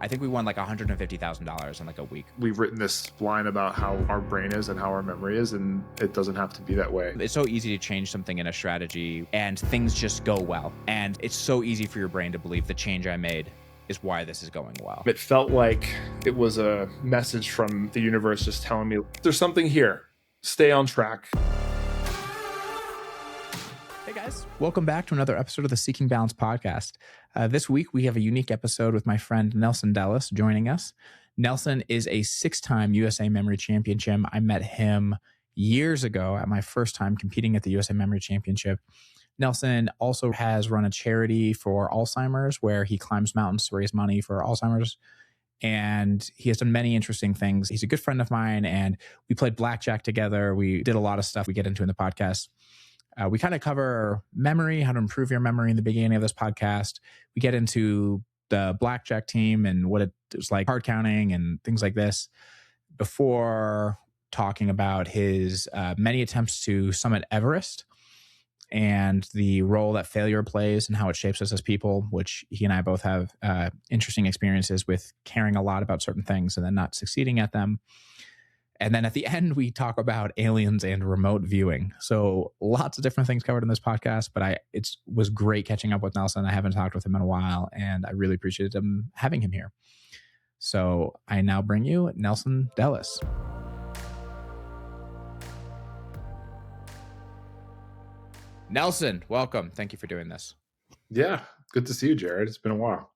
I think we won like $150,000 in like a week. We've written this line about how our brain is and how our memory is, and it doesn't have to be that way. It's so easy to change something in a strategy and things just go well. And it's so easy for your brain to believe the change I made is why this is going well. It felt like it was a message from the universe just telling me, there's something here. Stay on track. Hey guys, welcome back to another episode of the Seeking Balance podcast. This week we have a unique episode with my friend Nelson Dellis joining us. Nelson is a 6-time USA Memory Championship. I met him years ago at my first time competing at the USA Memory Championship. Nelson also has run a charity for Alzheimer's where he climbs mountains to raise money for Alzheimer's. And he has done many interesting things. He's a good friend of mine, and we played Blackjack together. We did a lot of stuff we get into in the podcast. We kind of cover memory, how to improve your memory in the beginning of this podcast. We get into the Blackjack team and what it's like, card counting and things like this, before talking about his many attempts to summit Everest and the role that failure plays and how it shapes us as people, which he and I both have interesting experiences with, caring a lot about certain things and then not succeeding at them. And then at the end, we talk about aliens and remote viewing. So lots of different things covered in this podcast, but it was great catching up with Nelson. I haven't talked with him in a while, and I really appreciated him having him here. So I now bring you Nelson Dellis. Nelson, welcome. Thank you for doing this. Yeah, good to see you, Jared. It's been a while.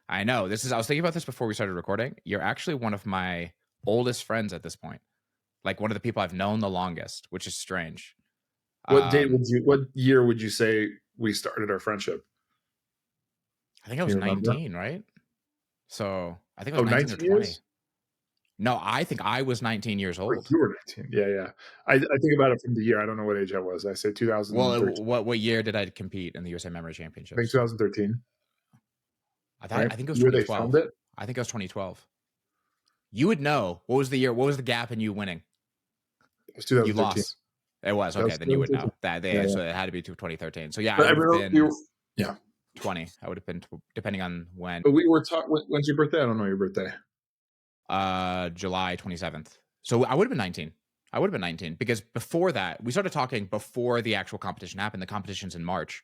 I know. I was thinking about this before we started recording. You're actually one of my oldest friends at this point, like one of the people I've known the longest, which is strange. What year would you say we started our friendship? I think I was 19, right? So I think I was 19 or 20. Years? No, I think I was 19 years old. You were 19. Yeah. I think about it from the year. I don't know what age I was. I say 2013. Well, what year did I compete in the USA Memory Championships? I think 2013. I think it was 2012. I think it was 2012. You would know. What was the year? What was the gap in you winning? It was 2013. You lost. It was. Okay, then you would know. So it had to be 2013. So yeah, but I would have been 20. I would have been, depending on when. But we were talking, when's your birthday? I don't know your birthday. July 27th. So I would have been 19. I would have been 19 because before that, we started talking before the actual competition happened. The competition's in March.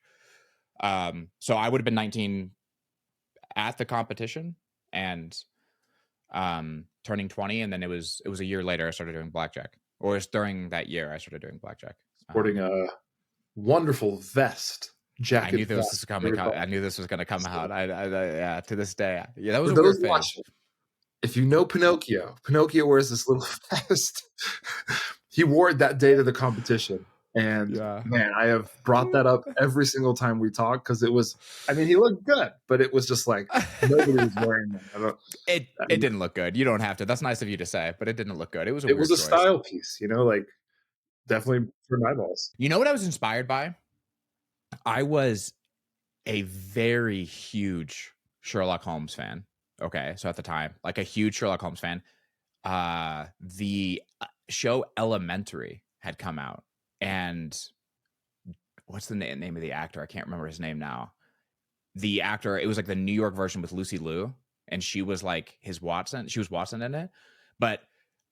So I would have been 19 at the competition and turning 20, and then it was a year later I started doing Blackjack, or it was during that year I started doing Blackjack. Sporting a wonderful vest jacket. I knew this was coming out. I knew this was going to come out. Yeah, to this day, yeah, that was a weird phase. If you know Pinocchio wears this little vest. He wore it that day to the competition. And man, I have brought that up every single time we talk because it was, he looked good, but it was just like nobody was wearing that. It didn't look good. You don't have to. That's nice of you to say, but it didn't look good. It was a style piece, like definitely for eyeballs. You know what I was inspired by? I was a very huge Sherlock Holmes fan. Okay, so at the time, like a huge Sherlock Holmes fan. The show Elementary had come out. And what's the name of the actor? I can't remember his name now. The actor, it was like the New York version with Lucy Liu, and she was like his Watson. She was Watson in it. But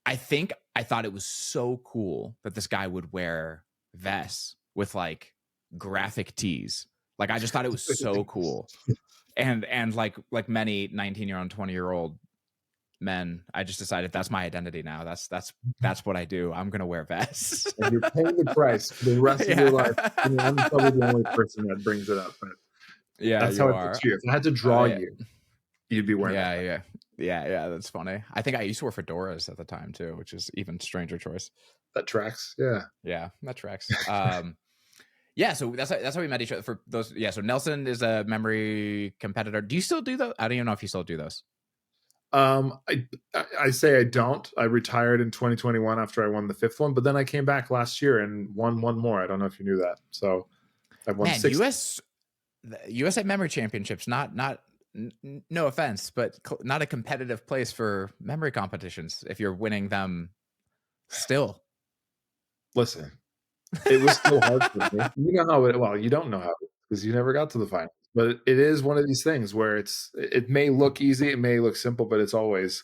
I thought it was so cool that this guy would wear vests with like graphic tees. Like I just thought it was so cool. And like many 19-year-old, 20-year-old men, I just decided that's my identity now. That's what I do. I'm gonna wear vests. And you're paying the price for the rest of your life. I'm probably the only person that brings it up, but that's how I picture you. If I had to draw you, you'd be wearing that. Yeah. That's funny. I think I used to wear fedoras at the time too, which is even stranger choice. That tracks. Yeah, that tracks. Yeah, so that's how we met each other. For those, yeah. So Nelson is a memory competitor. Do you still do those? I don't even know if you still do those. I say I don't. I retired in 2021 after I won the 5th one, but then I came back last year and won one more. I don't know if you knew that. So I've won 6. USA Memory Championships, no offense, but not a competitive place for memory competitions if you're winning them still. Listen, it was so hard for me. You know how you don't know how because you never got to the final. But it is one of these things where it may look easy, it may look simple, but it's always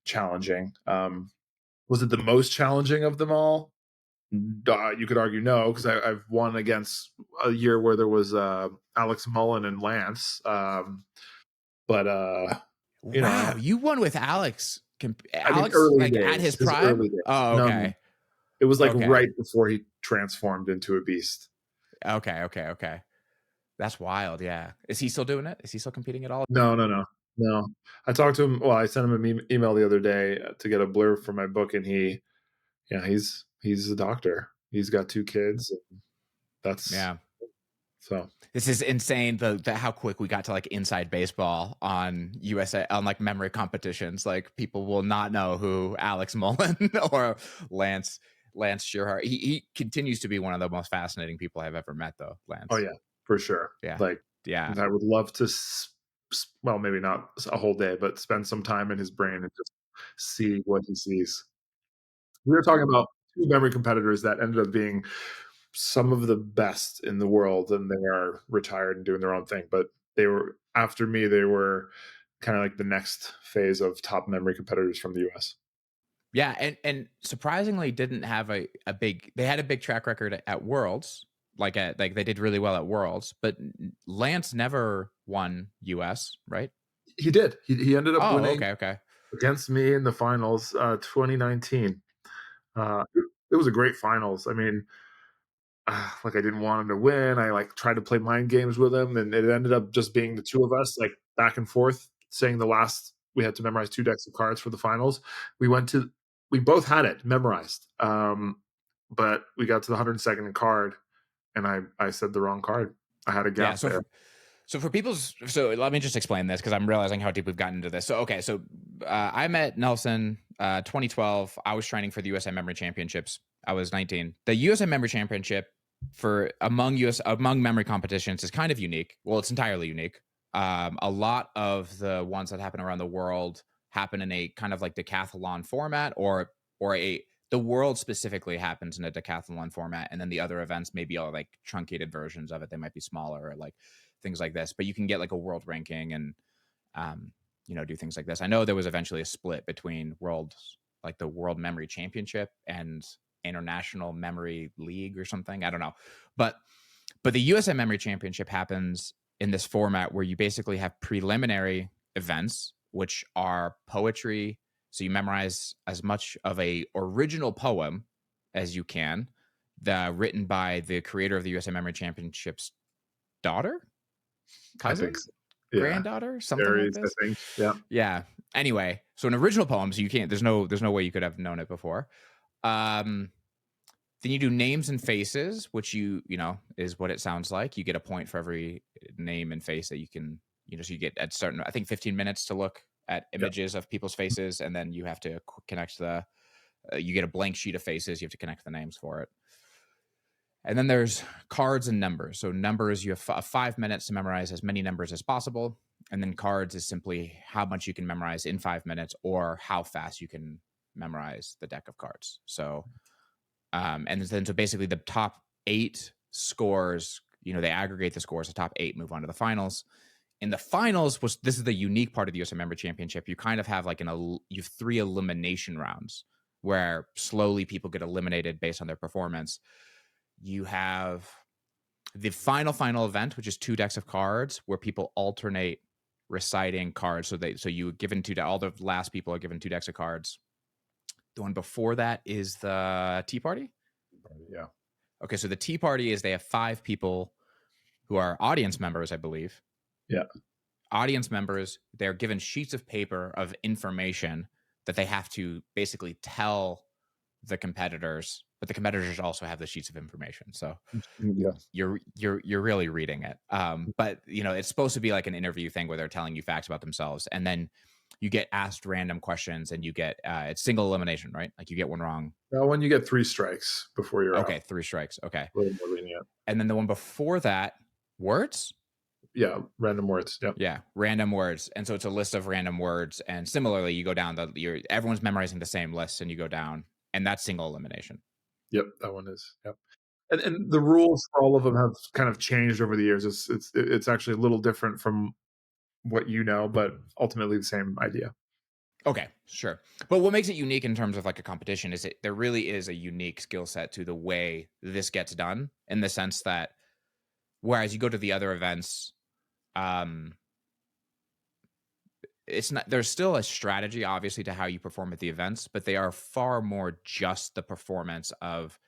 challenging. Was it the most challenging of them all? You could argue no, because I've won against a year where there was Alex Mullen and Lance. But wow, you won with Alex. I mean, Alex, early like at his days. His prime. early days. Oh, No, no. okay. It was like Okay. right before he transformed into a beast. Okay. That's wild. Yeah. Is he still doing it? Is he still competing at all? No. I talked to him. Well, I sent him an email the other day to get a blurb for my book, and he's a doctor. He's got 2 kids. And that's so. This is insane. The how quick we got to like inside baseball on USA on like memory competitions. Like people will not know who Alex Mullen or Lance Shearhart. He continues to be one of the most fascinating people I've ever met, though. Lance. Oh yeah, for sure. Yeah. Like yeah. I would love to. Well, maybe not a whole day, but spend some time in his brain and just see what he sees. We were talking about 2 memory competitors that ended up being some of the best in the world, and they are retired and doing their own thing. But they were, after me, they were kind of like the next phase of top memory competitors from the US. Yeah, and surprisingly didn't have a big. They had a big track record at Worlds, like they did really well at Worlds, but Lance never won US, right? He did. He ended up winning okay. against me in the finals, 2019. It was a great finals. I mean, like I didn't want him to win. I like tried to play mind games with him, and it ended up just being the 2 of us, like back and forth, saying the last. We had to memorize 2 decks of cards for the finals. We both had it memorized, but we got to the 102nd card, and I said the wrong card. I had a gap there. So let me just explain this, because I'm realizing how deep we've gotten into this. So I met Nelson 2012. I was training for the USA Memory Championships. I was 19. The USA Memory Championship among memory competitions is kind of unique. Well, it's entirely unique. A lot of the ones that happen around the world happen in a kind of like decathlon format, or the world specifically happens in a decathlon format, and then the other events maybe are like truncated versions of it. They might be smaller, or like things like this, but you can get like a world ranking and do things like this. I know there was eventually a split between the World Memory Championship and International Memory League or something. I don't know, but the USA Memory Championship happens in this format where you basically have preliminary events, which are poetry. So you memorize as much of a original poem as you can, written by the creator of the USA Memory Championship's daughter, cousin, I think so. Yeah. Granddaughter, something Aries, like this. I think. Yeah. Yeah. Anyway, so an original poem, so you can't. There's no way you could have known it before. Then you do names and faces, which is what it sounds like. You get a point for every name and face that you can. So you get at certain, I think, 15 minutes to look at images of people's faces, and then you have to connect you get a blank sheet of faces. You have to connect the names for it. And then there's cards and numbers. So numbers, you have 5 minutes to memorize as many numbers as possible. And then cards is simply how much you can memorize in 5 minutes, or how fast you can memorize the deck of cards. So, and then so basically the top 8 scores, they aggregate the scores. The top 8 move on to the finals. In the finals, this is the unique part of the USA Memory Championship. You kind of have you have 3 elimination rounds where slowly people get eliminated based on their performance. You have the final event, which is 2 decks of cards, where people alternate reciting cards. So you given all the last people are given 2 decks of cards. The one before that is the Tea Party. Yeah. Okay, so the Tea Party is they have 5 people who are audience members, I believe. Yeah. Audience members, they're given sheets of paper of information that they have to basically tell the competitors, but the competitors also have the sheets of information. So you're really reading it. But it's supposed to be like an interview thing where they're telling you facts about themselves, and then you get asked random questions, and you get it's single elimination, right? Like you get one wrong. No, when you get 3 strikes before you're out. Okay, 3 strikes. Okay. A little more lenient. And then the one before that, words. Yeah, random words. Yep. Yeah, random words. And so it's a list of random words. And similarly, you go down everyone's memorizing the same list, and you go down, and that's single elimination. Yep, that one is. Yep. And the rules for all of them have kind of changed over the years. It's actually a little different from what you know, but ultimately the same idea. Okay, sure. But what makes it unique in terms of like a competition is there really is a unique skill set to the way this gets done, in the sense that whereas you go to the other events, um, it's not, there's still a strategy obviously to how you perform at the events, but they are far more just the performance of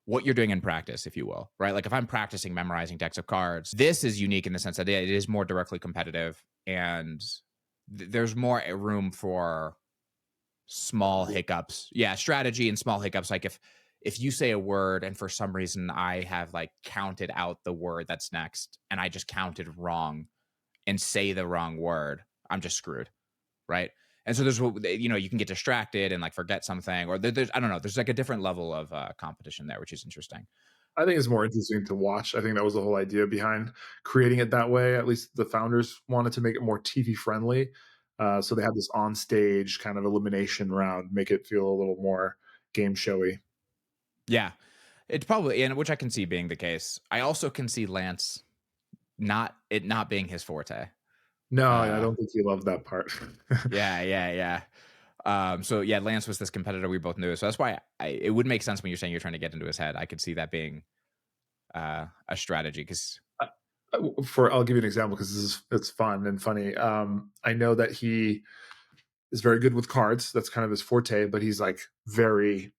what you're doing in practice, if you will, right? Like if I'm practicing memorizing decks of cards, this is unique in the sense that it is more directly competitive, and there's more room for small hiccups. Yeah, strategy and small hiccups. Like if you say a word and for some reason I have like counted out the word that's next and I just counted wrong and say the wrong word, I'm just screwed, right? And so there's, you can get distracted and like forget something, or there's, I don't know, there's like a different level of competition there, which is interesting. I think it's more interesting to watch. I think that was the whole idea behind creating it that way. At least the founders wanted to make it more TV friendly. So they had this on stage kind of elimination round, make it feel a little more game showy. Yeah, it's probably, and which I can see being the case. I also can see Lance not being his forte. No, I don't think he loved that part. Yeah. So yeah, Lance was this competitor we both knew. So that's why it would make sense when you're saying you're trying to get into his head. I could see that being a strategy because I'll give you an example because it's fun and funny. I know that he is very good with cards. That's kind of his forte, but he's like very.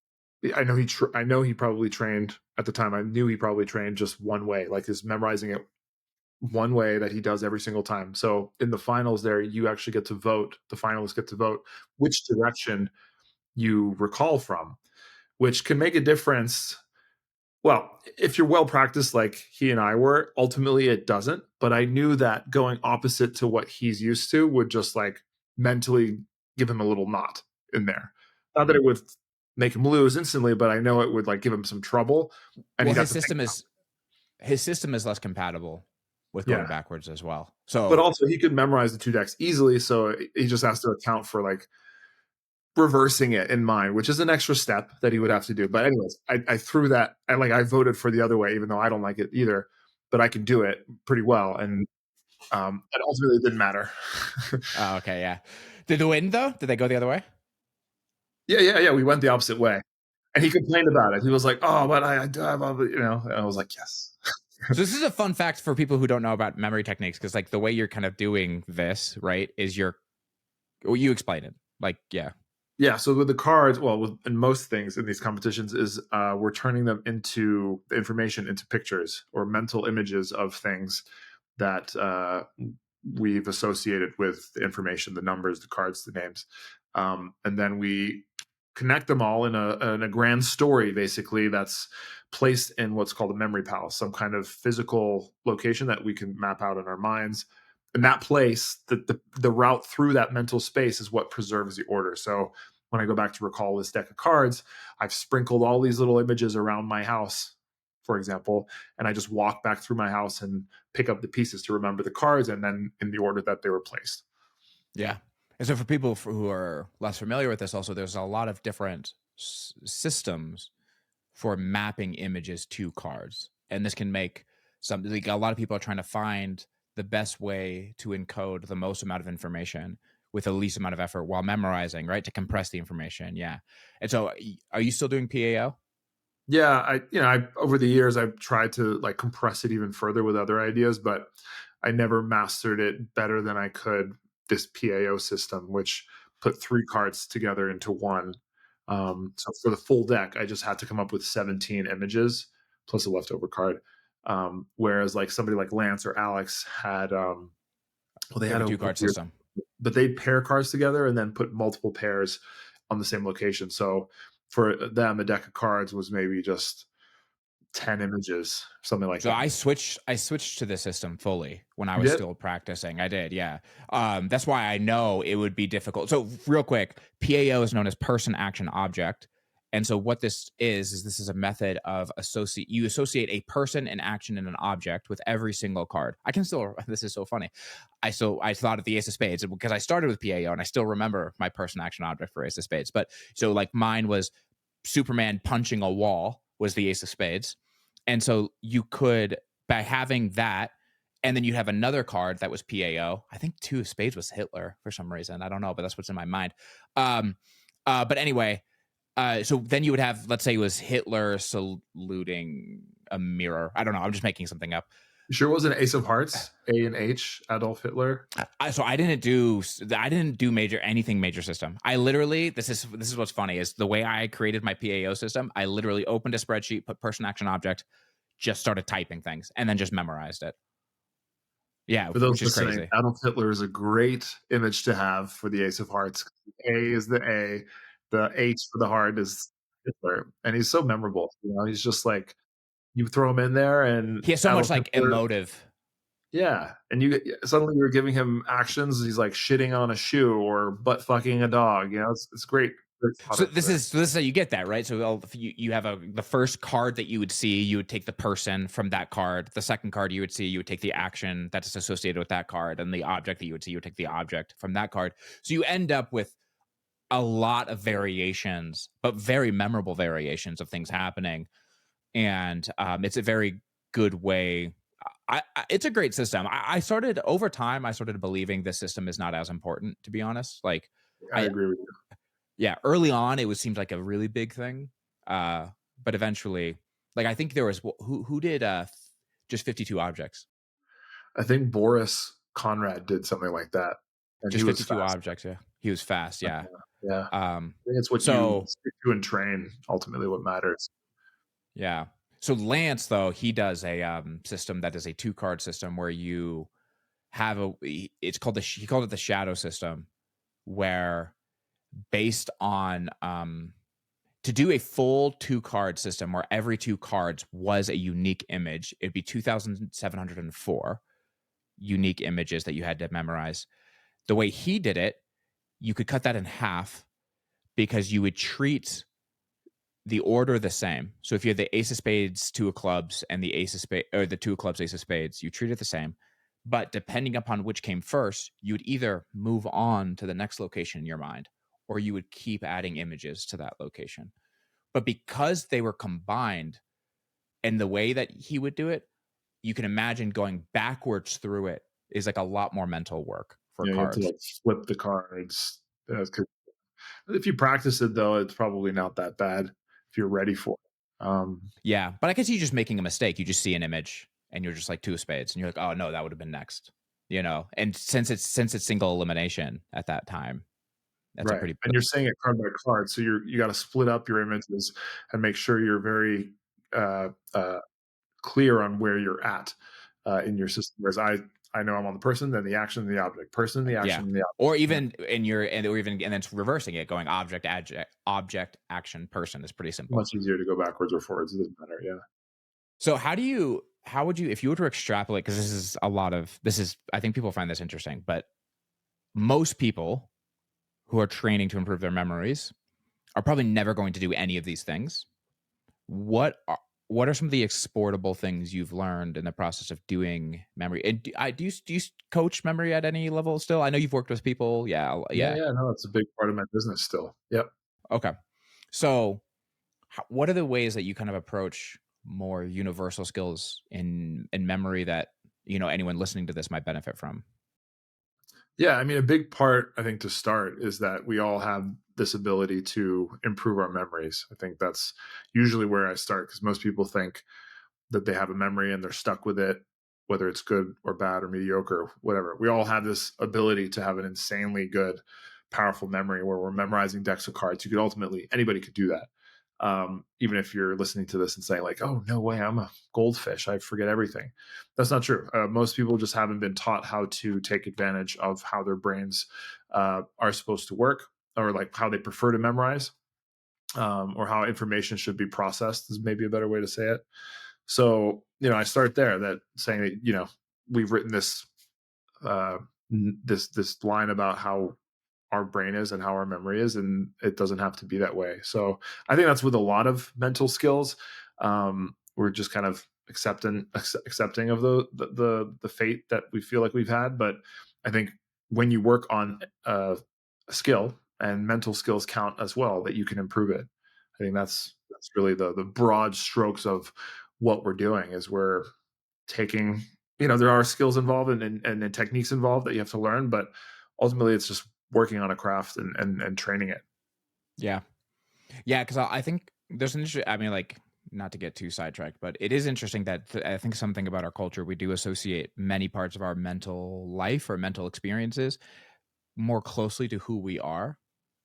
I know he probably trained at the time. I knew he probably trained just one way, like his memorizing it one way that he does every single time. So in the finals, there you actually get to vote. The finalists get to vote which direction you recall from, which can make a difference. Well, if you're well practiced like he and I were, ultimately it doesn't. But I knew that going opposite to what he's used to would just like mentally give him a little knot in there. Not that it would make him lose instantly, but I know it would like give him some trouble. And well, he'd have to think. his system is less compatible with going Yeah. backwards as well. But So also he could memorize the two decks easily. So he just has to account for like reversing it in mind, which is an extra step that he would have to do. But anyways, I threw that. I voted for the other way, even though I don't like it either. But I can do it pretty well, and ultimately it didn't matter. oh, okay, yeah. Did they win though? Did they go the other way? Yeah. We went the opposite way, and he complained about it. He was like, "Oh, but I And I was like, "Yes." So this is a fun fact for people who don't know about memory techniques, because like the way you're kind of doing this, right, is you explain it. Like, yeah. Yeah, so with the cards, in most things in these competitions is we're turning them into the information into pictures or mental images of things that we've associated with the information, the numbers, the cards, the names, and then we connect them all in a grand story, basically that's placed in what's called a memory palace, some kind of physical location that we can map out in our minds. And that place, the route through that mental space is what preserves the order. So when I go back to recall this deck of cards, I've sprinkled all these little images around my house, for example, and I just walk back through my house and pick up the pieces to remember the cards and then in the order that they were placed. Yeah. And so for people who are less familiar with this, also, there's a lot of different systems for mapping images to cards. And this can make like a lot of people are trying to find the best way to encode the most amount of information with the least amount of effort while memorizing, right? To compress the information. Yeah. And so are you still doing PAO? Yeah, I over the years I've tried to like compress it even further with other ideas, but I never mastered it better than I could this PAO system, which put 3 cards together into one. So for the full deck, I just had to come up with 17 images plus a leftover card. Whereas like somebody like Lance or Alex had, they had Like a a 2-card weird, system. but they pair cards together and then put multiple pairs on the same location. So for them, a deck of cards was maybe just 10 images, something like So that. I switched to the system fully when I You was did? still practicing. I did, yeah. That's why I know it would be difficult. So real quick, PAO is known as person action object. And so what this is this is a method of associate a person, an action, and an object with every single card. I can still, this is so funny. I thought of the Ace of Spades because I started with PAO and I still remember my person action object for Ace of Spades. But so like mine was Superman punching a wall was the Ace of Spades. And so you could, by having that, and then you have another card that was PAO. I think 2 of spades was Hitler for some reason. I don't know, but that's what's in my mind. But anyway, so then you would have, let's say it was Hitler saluting a mirror. I don't know. I'm just making something up. You sure it wasn't Ace of Hearts, A and H, Adolf Hitler? So I didn't do anything major system. I literally, this is what's funny is the way I created my PAO system. I literally opened a spreadsheet, put person, action, object, just started typing things, and then just memorized it. Yeah, For those which is listening, crazy. Adolf Hitler is a great image to have for the Ace of Hearts. A is the A, the H for the heart is Hitler, and he's so memorable. You know, he's just like you throw him in there, and He has so much Adolf like Hitler, emotive. yeah, and you suddenly you're giving him actions. He's like shitting on a shoe or butt fucking a dog. You know, it's great. So this is how you get that, right? So you have the first card that you would see, you would take the person from that card. The second card you would see, you would take the action that's associated with that card, and the object that you would see, you would take the object from that card. So you end up with a lot of variations, but very memorable variations of things happening, and it's a very good way. It's a great system. I started over time. I started believing this system is not as important, to be honest. Like, I agree with you. yeah, early on seemed like a really big thing, but eventually, like I think there was who did just 52 objects. I think Boris Conrad did something like that, and Just he was 52 fast. objects. Yeah, he was fast. Yeah, yeah. I think it's what you stick to and train. Ultimately, what matters. Yeah. So Lance, though, he does a system that is a 2-card system where you have it's called he called it the shadow system, where based on to do a full 2-card system where every 2 cards was a unique image, it'd be 2,704 unique images that you had to memorize. The way he did it, you could cut that in half because you would treat the order the same. So if you had the ace of spades, 2 of clubs, and the ace of spades, or the 2 of clubs, ace of spades, you treat it the same. But depending upon which came first, you would either move on to the next location in your mind, or you would keep adding images to that location. But because they were combined and the way that he would do it, you can imagine going backwards through it is like a lot more mental work for cards. You have to like flip the cards. If you practice it, though, it's probably not that bad if you're ready for it. Yeah, but I guess you're just making a mistake. You just see an image and you're just like 2 of spades, and you're like, oh no, that would have been next. You know, and since it's single elimination at that time, that's right. a pretty. And you're saying it card by card, so you got to split up your images and make sure you're very clear on where you're at in your system. Whereas I know I'm on the person, then the action, the object, person, the action, the object. Or even and then it's reversing it, going object, action, person is pretty simple. Much easier to go backwards or forwards. It doesn't matter. Yeah. So how would you, if you were to extrapolate, because I think people find this interesting, but most people who are training to improve their memories are probably never going to do any of these things. What are some of the exportable things you've learned in the process of doing memory? And do you coach memory at any level still? I know you've worked with people. Yeah. No, it's a big part of my business still. Yep. Okay. So what are the ways that you kind of approach more universal skills in memory that, anyone listening to this might benefit from? Yeah, I mean, a big part, I think, to start is that we all have this ability to improve our memories. I think that's usually where I start, because most people think that they have a memory and they're stuck with it, whether it's good or bad or mediocre or whatever. We all have this ability to have an insanely good, powerful memory where we're memorizing decks of cards. Anybody could do that. Even if you're listening to this and saying like, oh, no way, I'm a goldfish, I forget everything. That's not true. Most people just haven't been taught how to take advantage of how their brains are supposed to work, or like how they prefer to memorize, or how information should be processed is maybe a better way to say it. So, I start there, that saying that, we've written this this line about how our brain is and how our memory is, and it doesn't have to be that way. So I think that's with a lot of mental skills. We're just kind of accepting of the fate that we feel like we've had. But I think when you work on a skill, and mental skills count as well, that you can improve it. I think that's really the broad strokes of what we're doing is we're taking, there are skills involved and techniques involved that you have to learn, but ultimately it's just working on a craft and training it. Yeah. Yeah. Cause I think there's an issue. I mean, like, not to get too sidetracked, but it is interesting that I think something about our culture, we do associate many parts of our mental life or mental experiences more closely to who we are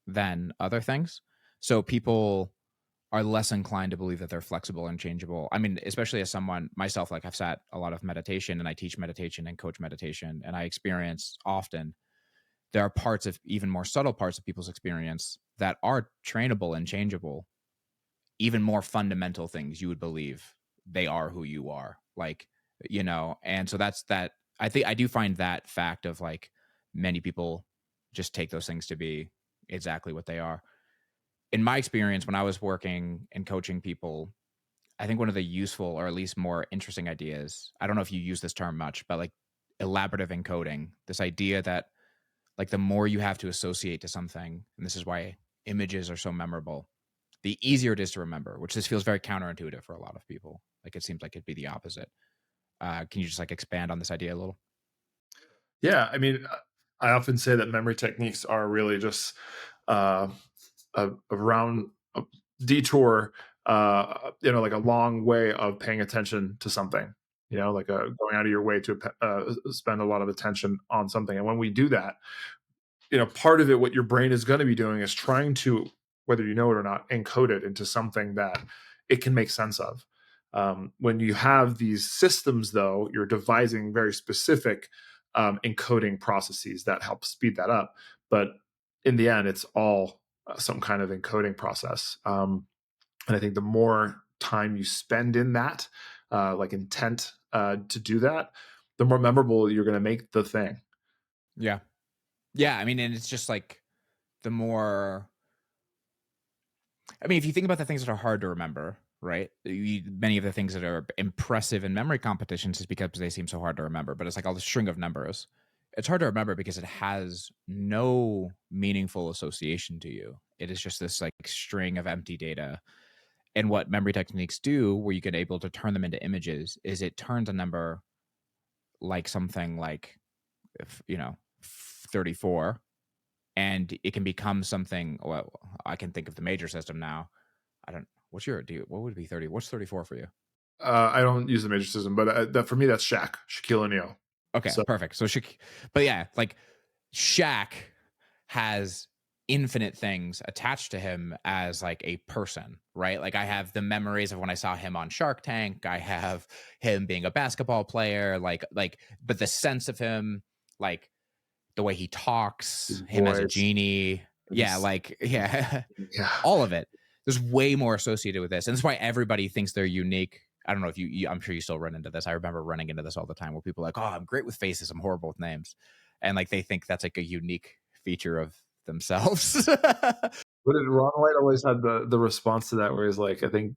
than other things. So people are less inclined to believe that they're flexible and changeable. I mean, especially as someone myself, like I've sat a lot of meditation and I teach meditation and coach meditation, and I experience often there are parts of even more subtle parts of people's experience that are trainable and changeable, even more fundamental things you would believe they are who you are. Like, and so that's that. I think I do find that fact of like many people just take those things to be exactly what they are. In my experience, when I was working and coaching people, I think one of the useful or at least more interesting ideas, I don't know if you use this term much, but like elaborative encoding, this idea that like the more you have to associate to something, and this is why images are so memorable, the easier it is to remember, which this feels very counterintuitive for a lot of people. Like it seems like it'd be the opposite. Can you just like expand on this idea a little? Yeah, I mean, I often say that memory techniques are really just uh, a round a detour, like a long way of paying attention to something. Like going out of your way to spend a lot of attention on something. And when we do that, part of it, what your brain is going to be doing is trying to, whether you know it or not, encode it into something that it can make sense of. When you have these systems, though, you're devising very specific encoding processes that help speed that up. But in the end, it's all some kind of encoding process. And I think the more time you spend in that, like intent to do that, the more memorable you're going to make the thing. Yeah. Yeah. I mean, and it's just like the more, I mean, if you think about the things that are hard to remember, right? Many of the things that are impressive in memory competitions is because they seem so hard to remember, but it's like all the string of numbers. It's hard to remember because it has no meaningful association to you. It is just this like string of empty data. And what memory techniques do, where you get able to turn them into images, is it turns a number like something like, 34, and it can become something. Well, I can think of the major system now. I don't. What would be 30? What's 34 for you? I don't use the major system, but for me, that's Shaquille O'Neal. Okay, So perfect. So but yeah, like Shaq has infinite things attached to him as like a person, right? Like I have the memories of when I saw him on Shark Tank. I have him being a basketball player, but the sense of him, like the way he talks, his him as a voice, genie. Yeah, his, like, yeah, yeah, all of it. There's way more associated with this. And that's why everybody thinks they're unique. I don't know if I'm sure you still run into this. I remember running into this all the time where people are like, oh, I'm great with faces. I'm horrible with names. And like, they think that's like a unique feature of themselves. But Ron White always had the response to that, where he's like, I think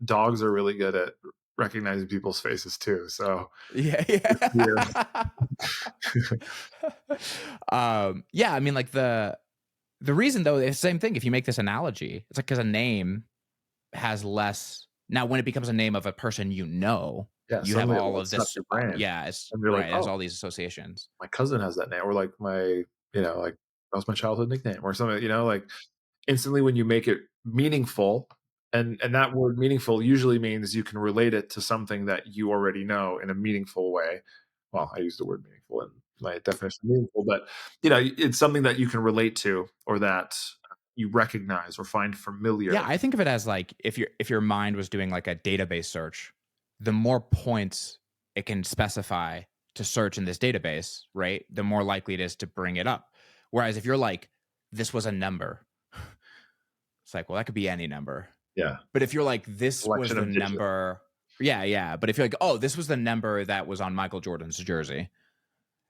dogs are really good at recognizing people's faces too. So Yeah. yeah, Yeah. I mean, like the reason though, it's the same thing. If you make this analogy, it's like, because a name has less. Now, when it becomes a name of a person, yeah. you have Suddenly it all of lights up this. your brain, Yeah, it's and you're like, right. It has oh, all these associations. my cousin has that name, or like like that was my childhood nickname, or something. Like instantly when you make it meaningful, and that word meaningful usually means you can relate it to something that you already know in a meaningful way. Well, I use the word meaningful in my definition of meaningful, but it's something that you can relate to, or that you recognize or find Yeah, familiar. I think of it as like if your mind was doing like a database search, the more points it can specify to search in this database, right? The more likely it is to bring it up. Whereas if you're like, this was a number, it's like, well, that could be any number. Yeah, But if you're like, this was collection the of digits. number, yeah. But if you're like, oh, this was the number that was on Michael Jordan's jersey, Yeah,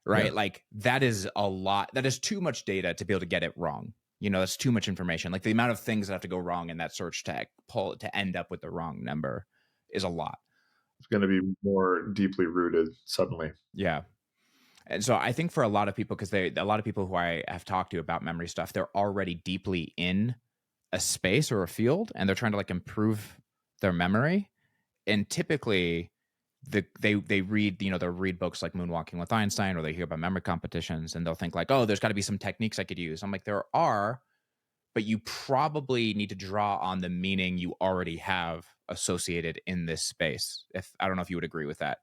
right? Like that is a lot. That is too much data to be able to get it wrong. That's too much information. Like the amount of things that have to go wrong in that search tag to end up with the wrong number is a lot. it's going to be more deeply rooted suddenly. Yeah. And so I think for a lot of people, because a lot of people who I have talked to about memory stuff, they're already deeply in a space or a field and they're trying to like improve their memory. and typically they read, they'll read books like Moonwalking with Einstein, or they hear about memory competitions, and they'll think like, oh, there's got to be some techniques I could use. I'm like, there are, but you probably need to draw on the meaning you already have associated in this space. I don't know if you would agree with that.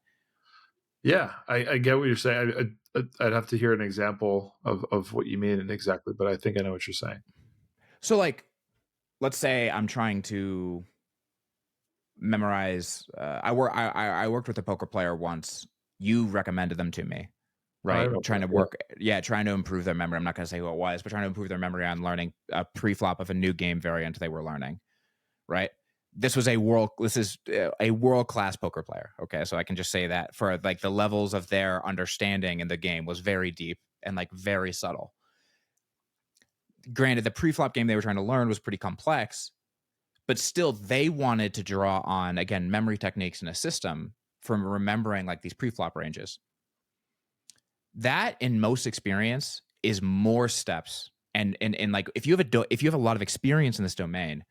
Yeah, I get what you're saying. I'd have to hear an example of what you mean exactly, but I think I know what you're saying. So like, let's say I'm trying to memorize. I worked with a poker player once. You recommended them to me, right? Trying to work, trying to improve their memory. I'm not going to say who it was, but trying to improve their memory on learning a pre-flop of a new game variant they were learning, right? This is a world-class poker player. Okay, so I can just say that for like the levels of their understanding in the game was very deep and like very subtle. Granted, the pre-flop game they were trying to learn was pretty complex, but still they wanted to draw on, again, memory techniques in a system from remembering like these pre-flop ranges. That in most experience is more steps. And like if you have a lot of experience in this domain,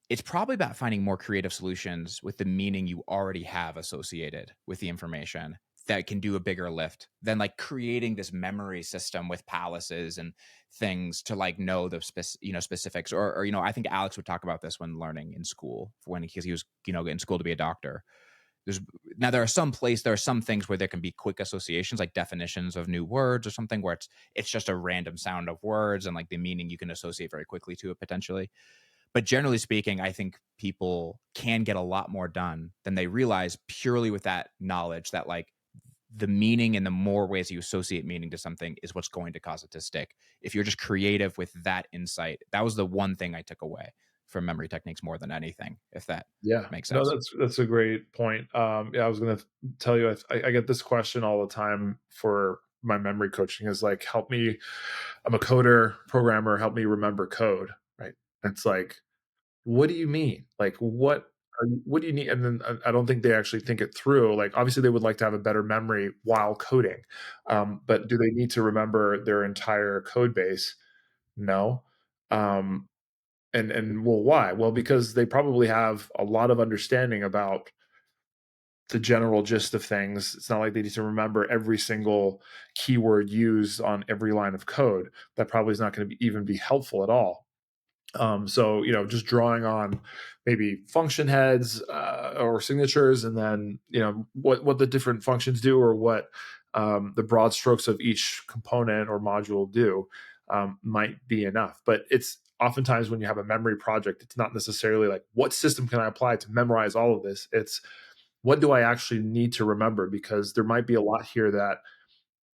it's probably about finding more creative solutions with the meaning you already have associated with the information that can do a bigger lift than like creating this memory system with palaces and things to like know the specifics. Or I think Alex would talk about this when learning in school, because he was in school to be a doctor. There are some things where there can be quick associations, like definitions of new words or something, where it's just a random sound of words and like the meaning you can associate very quickly to it potentially. But generally speaking, I think people can get a lot more done than they realize purely with that knowledge that like the meaning and the more ways you associate meaning to something is what's going to cause it to stick. If you're just creative with that insight, that was the one thing I took away from memory techniques more than anything, if that makes sense. No, that's a great point. I was going to tell you, I get this question all the time for my memory coaching is like, help me, I'm a coder, programmer, help me remember code, right? It's like, what do you mean? Like, what do you need? And then I don't think they actually think it through. Like, obviously they would like to have a better memory while coding. But do they need to remember their entire code base? No. And well, why? Well, because they probably have a lot of understanding about the general gist of things. It's not like they need to remember every single keyword used on every line of code. That probably is not going to even be helpful at all. So, just drawing on maybe function heads or signatures, and then, what the different functions do, or what the broad strokes of each component or module do might be enough. But it's oftentimes when you have a memory project, it's not necessarily like, what system can I apply to memorize all of this? It's, what do I actually need to remember? Because there might be a lot here that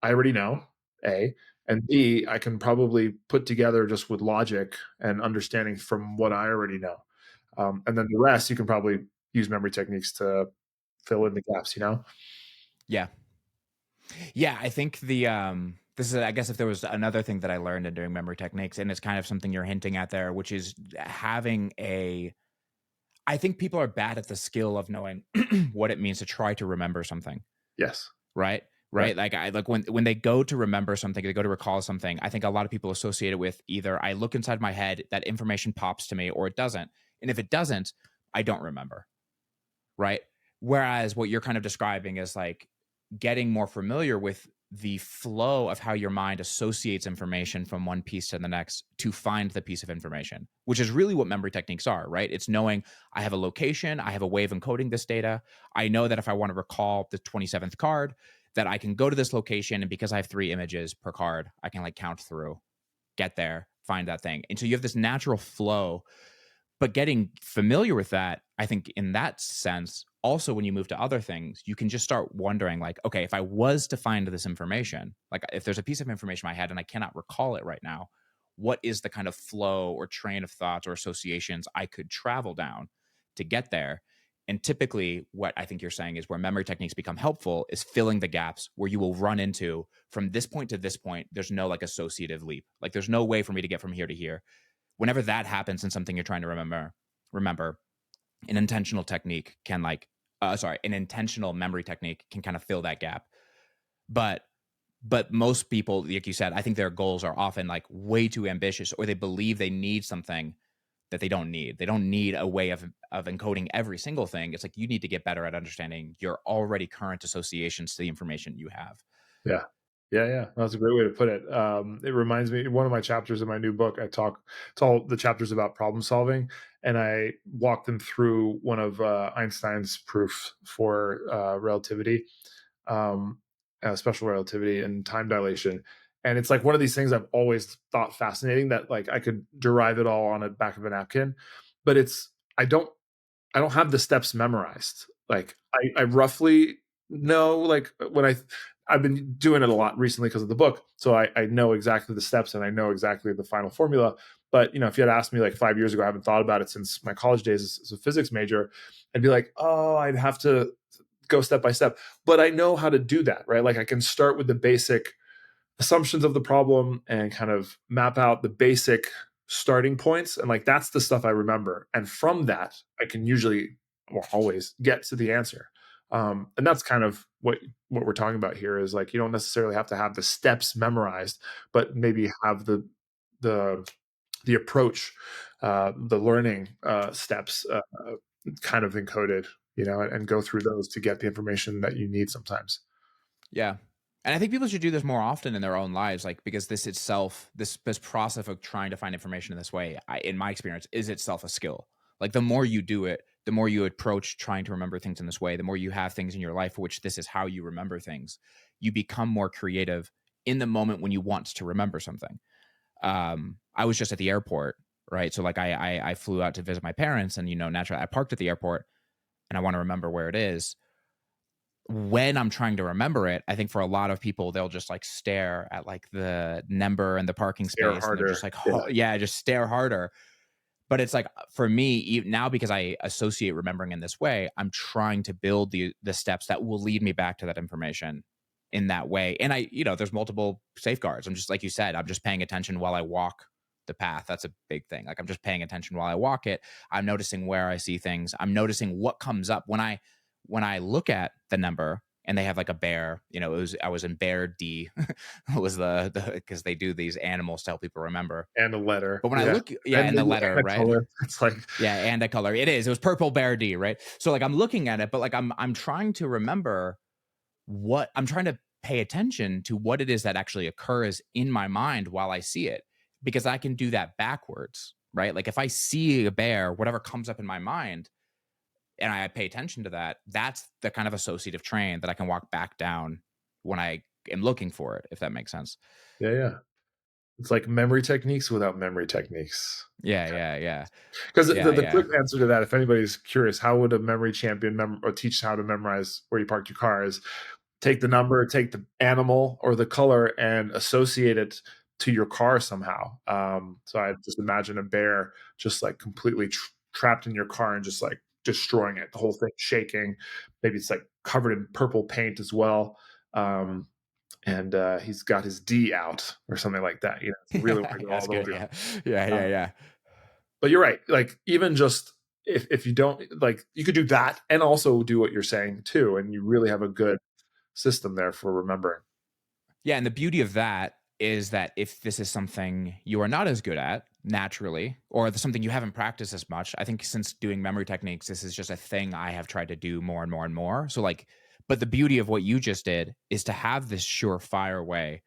I already know, A, and B, I can probably put together just with logic and understanding from what I already know. And then the rest, you can probably use memory techniques to fill in the gaps, Yeah. Yeah, I think this is, I guess, if there was another thing that I learned in doing memory techniques, and it's kind of something you're hinting at there, which is I think people are bad at the skill of knowing what it means to try to remember something. Yes. Right. Like when they go to remember something, they go to recall something, I think a lot of people associate it with either I look inside my head, that information pops to me, or it doesn't. And if it doesn't, I don't remember. Right. Whereas what you're kind of describing is like getting more familiar with the flow of how your mind associates information from one piece to the next to find the piece of information, which is really what memory techniques are, right? It's knowing I have a location, I have a way of encoding this data. I know that if I want to recall the 27th card, that I can go to this location, and because I have 3 images per card, I can like count through, get there, find that thing. And so you have this natural flow. But getting familiar with that, I think in that sense, also when you move to other things, you can just start wondering like, okay, if I was to find this information, like if there's a piece of information in my head and I cannot recall it right now, what is the kind of flow or train of thoughts or associations I could travel down to get there? And typically what I think you're saying is where memory techniques become helpful is filling the gaps where you will run into from this point to this point, there's no like associative leap. Like there's no way for me to get from here to here. Whenever that happens in something you're trying to remember, an intentional technique can an intentional memory technique can kind of fill that gap. But most people, like you said, I think their goals are often like way too ambitious, or they believe they need something that they don't need. They don't need a way of encoding every single thing. It's like you need to get better at understanding your already current associations to the information you have. Yeah. Yeah. That's a great way to put it. It reminds me, one of my chapters in my new book, it's all the chapters about problem solving. And I walk them through one of Einstein's proofs for relativity, special relativity and time dilation. And it's like one of these things I've always thought fascinating, that like I could derive it all on the back of a napkin, but I don't I don't have the steps memorized. Like I roughly know, like I've been doing it a lot recently because of the book. So I know exactly the steps and I know exactly the final formula. But if you had asked me like 5 years ago, I haven't thought about it since my college days as a physics major, I'd be like, oh, I'd have to go step by step. But I know how to do that, right? Like I can start with the basic assumptions of the problem and kind of map out the basic starting points, and like that's the stuff I remember, and from that I can usually, or always, get to the answer. And that's kind of what we're talking about here, is like you don't necessarily have to have the steps memorized, but maybe have the the approach, the learning steps kind of encoded, and go through those to get the information that you need sometimes. Yeah. And I think people should do this more often in their own lives, like because this itself, this process of trying to find information in this way, in my experience, is itself a skill. Like the more you do it, the more you approach trying to remember things in this way, the more you have things in your life for which this is how you remember things, you become more creative in the moment when you want to remember something. I was just at the airport, right? So like I flew out to visit my parents, and naturally I parked at the airport, and I want to remember where it is. When I'm trying to remember it, I think for a lot of people, they'll just like stare at like the number and the parking Stare space, and they're just harder. like, Yeah. oh, yeah, just stare harder. But it's like for me now, because I associate remembering in this way, I'm trying to build the steps that will lead me back to that information in that way. And there's multiple safeguards. I'm just like you said, I'm just paying attention while I walk the path. That's a big thing. Like I'm just paying attention while I walk it. I'm noticing where I see things. I'm noticing what comes up when I look at the number and they have like a bear. I was in bear D. was the because they do these animals to help people remember. And a letter. But when I Yeah. look, yeah, in the letter, and right? color. It's like, Yeah, and a color. It was purple bear D, right? So like I'm looking at it, but like I'm trying to remember what I'm trying to pay attention to what it is that actually occurs in my mind while I see it, because I can do that backwards, right? Like if I see a bear, whatever comes up in my mind, and I pay attention to that, that's the kind of associative train that I can walk back down when I am looking for it, if that makes sense. yeah. It's like memory techniques without memory techniques. Yeah. Because Yeah, the yeah. quick answer to that, if anybody's curious, how would a memory champion or teach how to memorize where you parked your car, is take the number, take the animal or the color, and associate it to your car somehow. So I just imagine a bear just like completely trapped in your car and just like destroying it, the whole thing shaking. Maybe it's like covered in purple paint as well. And he's got his D out or something like that. It's really want to go That's all good. over. Yeah. Yeah. But you're right. Like even just if you don't, like, you could do that and also do what you're saying too, and you really have a good system there for remembering. Yeah, and the beauty of that is that if this is something you are not as good at naturally, or something you haven't practiced as much, I think since doing memory techniques, this is just a thing I have tried to do more and more and more. So like, but the beauty of what you just did is to have this surefire way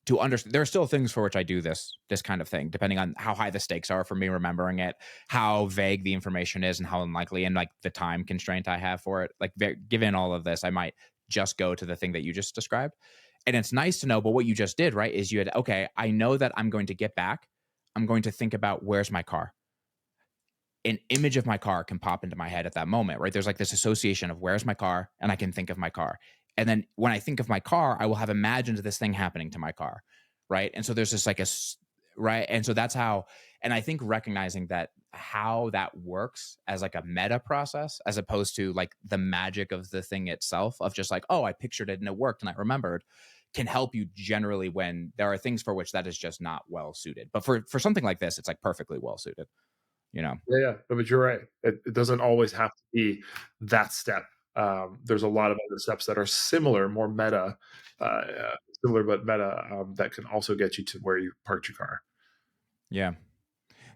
to understand. There are still things for which I do this kind of thing, depending on how high the stakes are for me remembering it, how vague the information is, and how unlikely, and like the time constraint I have for it. Like, given all of this, I might just go to the thing that you just described. And it's nice to know, but what you just did, right, is you had, okay, I know that I'm going to get back. I'm going to think about where's my car. An image of my car can pop into my head at that moment, right? There's like this association of where's my car, and I can think of my car. And then when I think of my car, I will have imagined this thing happening to my car, right? And so there's just like right? And so that's how, and I think recognizing that how that works as like a meta process, as opposed to like the magic of the thing itself, of just like, oh, I pictured it and it worked and I remembered, can help you generally when there are things for which that is just not well suited. But for something like this, it's like perfectly well suited. Yeah. But you're right. It doesn't always have to be that step. There's a lot of other steps that are similar, more meta, similar but meta, that can also get you to where you parked your car. Yeah.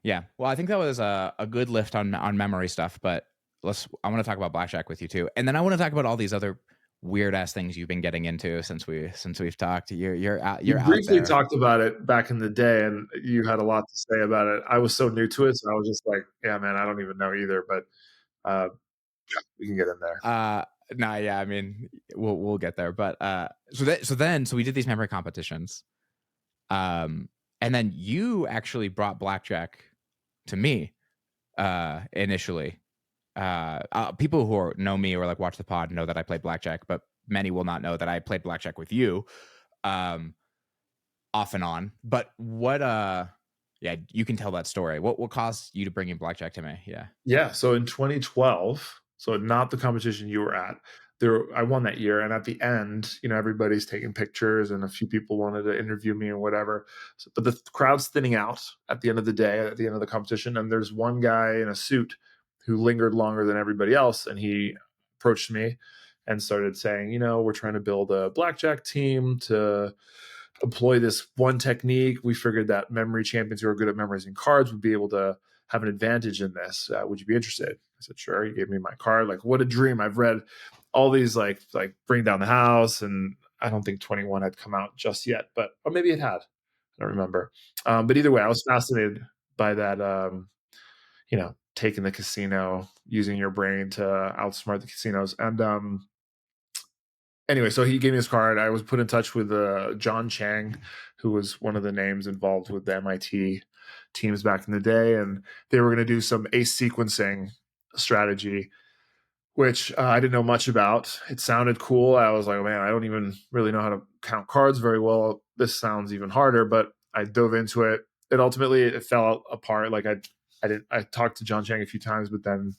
Yeah. Well, I think that was a good lift on memory stuff, but I want to talk about Blackjack with you too. And then I want to talk about all these other weird ass things you've been getting into since we've talked. You You're out briefly there. talked about it back in the day, and you had a lot to say about it. I was so new to it, so I was just like, "Yeah, man, I don't even know either." But uh, we can get in there. No, yeah, I mean, we'll get there. But so we did these memory competitions. And then you actually brought Blackjack to me initially. People who know me or like watch the pod know that I played Blackjack, but many will not know that I played Blackjack with you off and on. But yeah, you can tell that story. What caused you to bring in Blackjack to me? Yeah. Yeah, so in 2012, so not the competition you were at, I won that year, and at the end, everybody's taking pictures, and a few people wanted to interview me and whatever. But the crowd's thinning out at the end of the day, at the end of the competition, and there's one guy in a suit who lingered longer than everybody else, and he approached me and started saying, we're trying to build a blackjack team to employ this one technique. We figured that memory champions who are good at memorizing cards would be able to have an advantage in this. Would you be interested? I said, sure. He gave me my card. Like, what a dream. I've read all these like Bring Down the House, and I don't think 21 had come out just yet, or maybe it had. I don't remember. But either way, I was fascinated by that, taking the casino, using your brain to outsmart the casinos. And anyway, so he gave me his card. I was put in touch with John Chang, who was one of the names involved with the MIT teams back in the day, and they were going to do some ace sequencing strategy, which I didn't know much about. It sounded cool. I was like, man, I don't even really know how to count cards very well. This sounds even harder, but I dove into it. And ultimately it fell apart. Like I talked to John Chang a few times, but then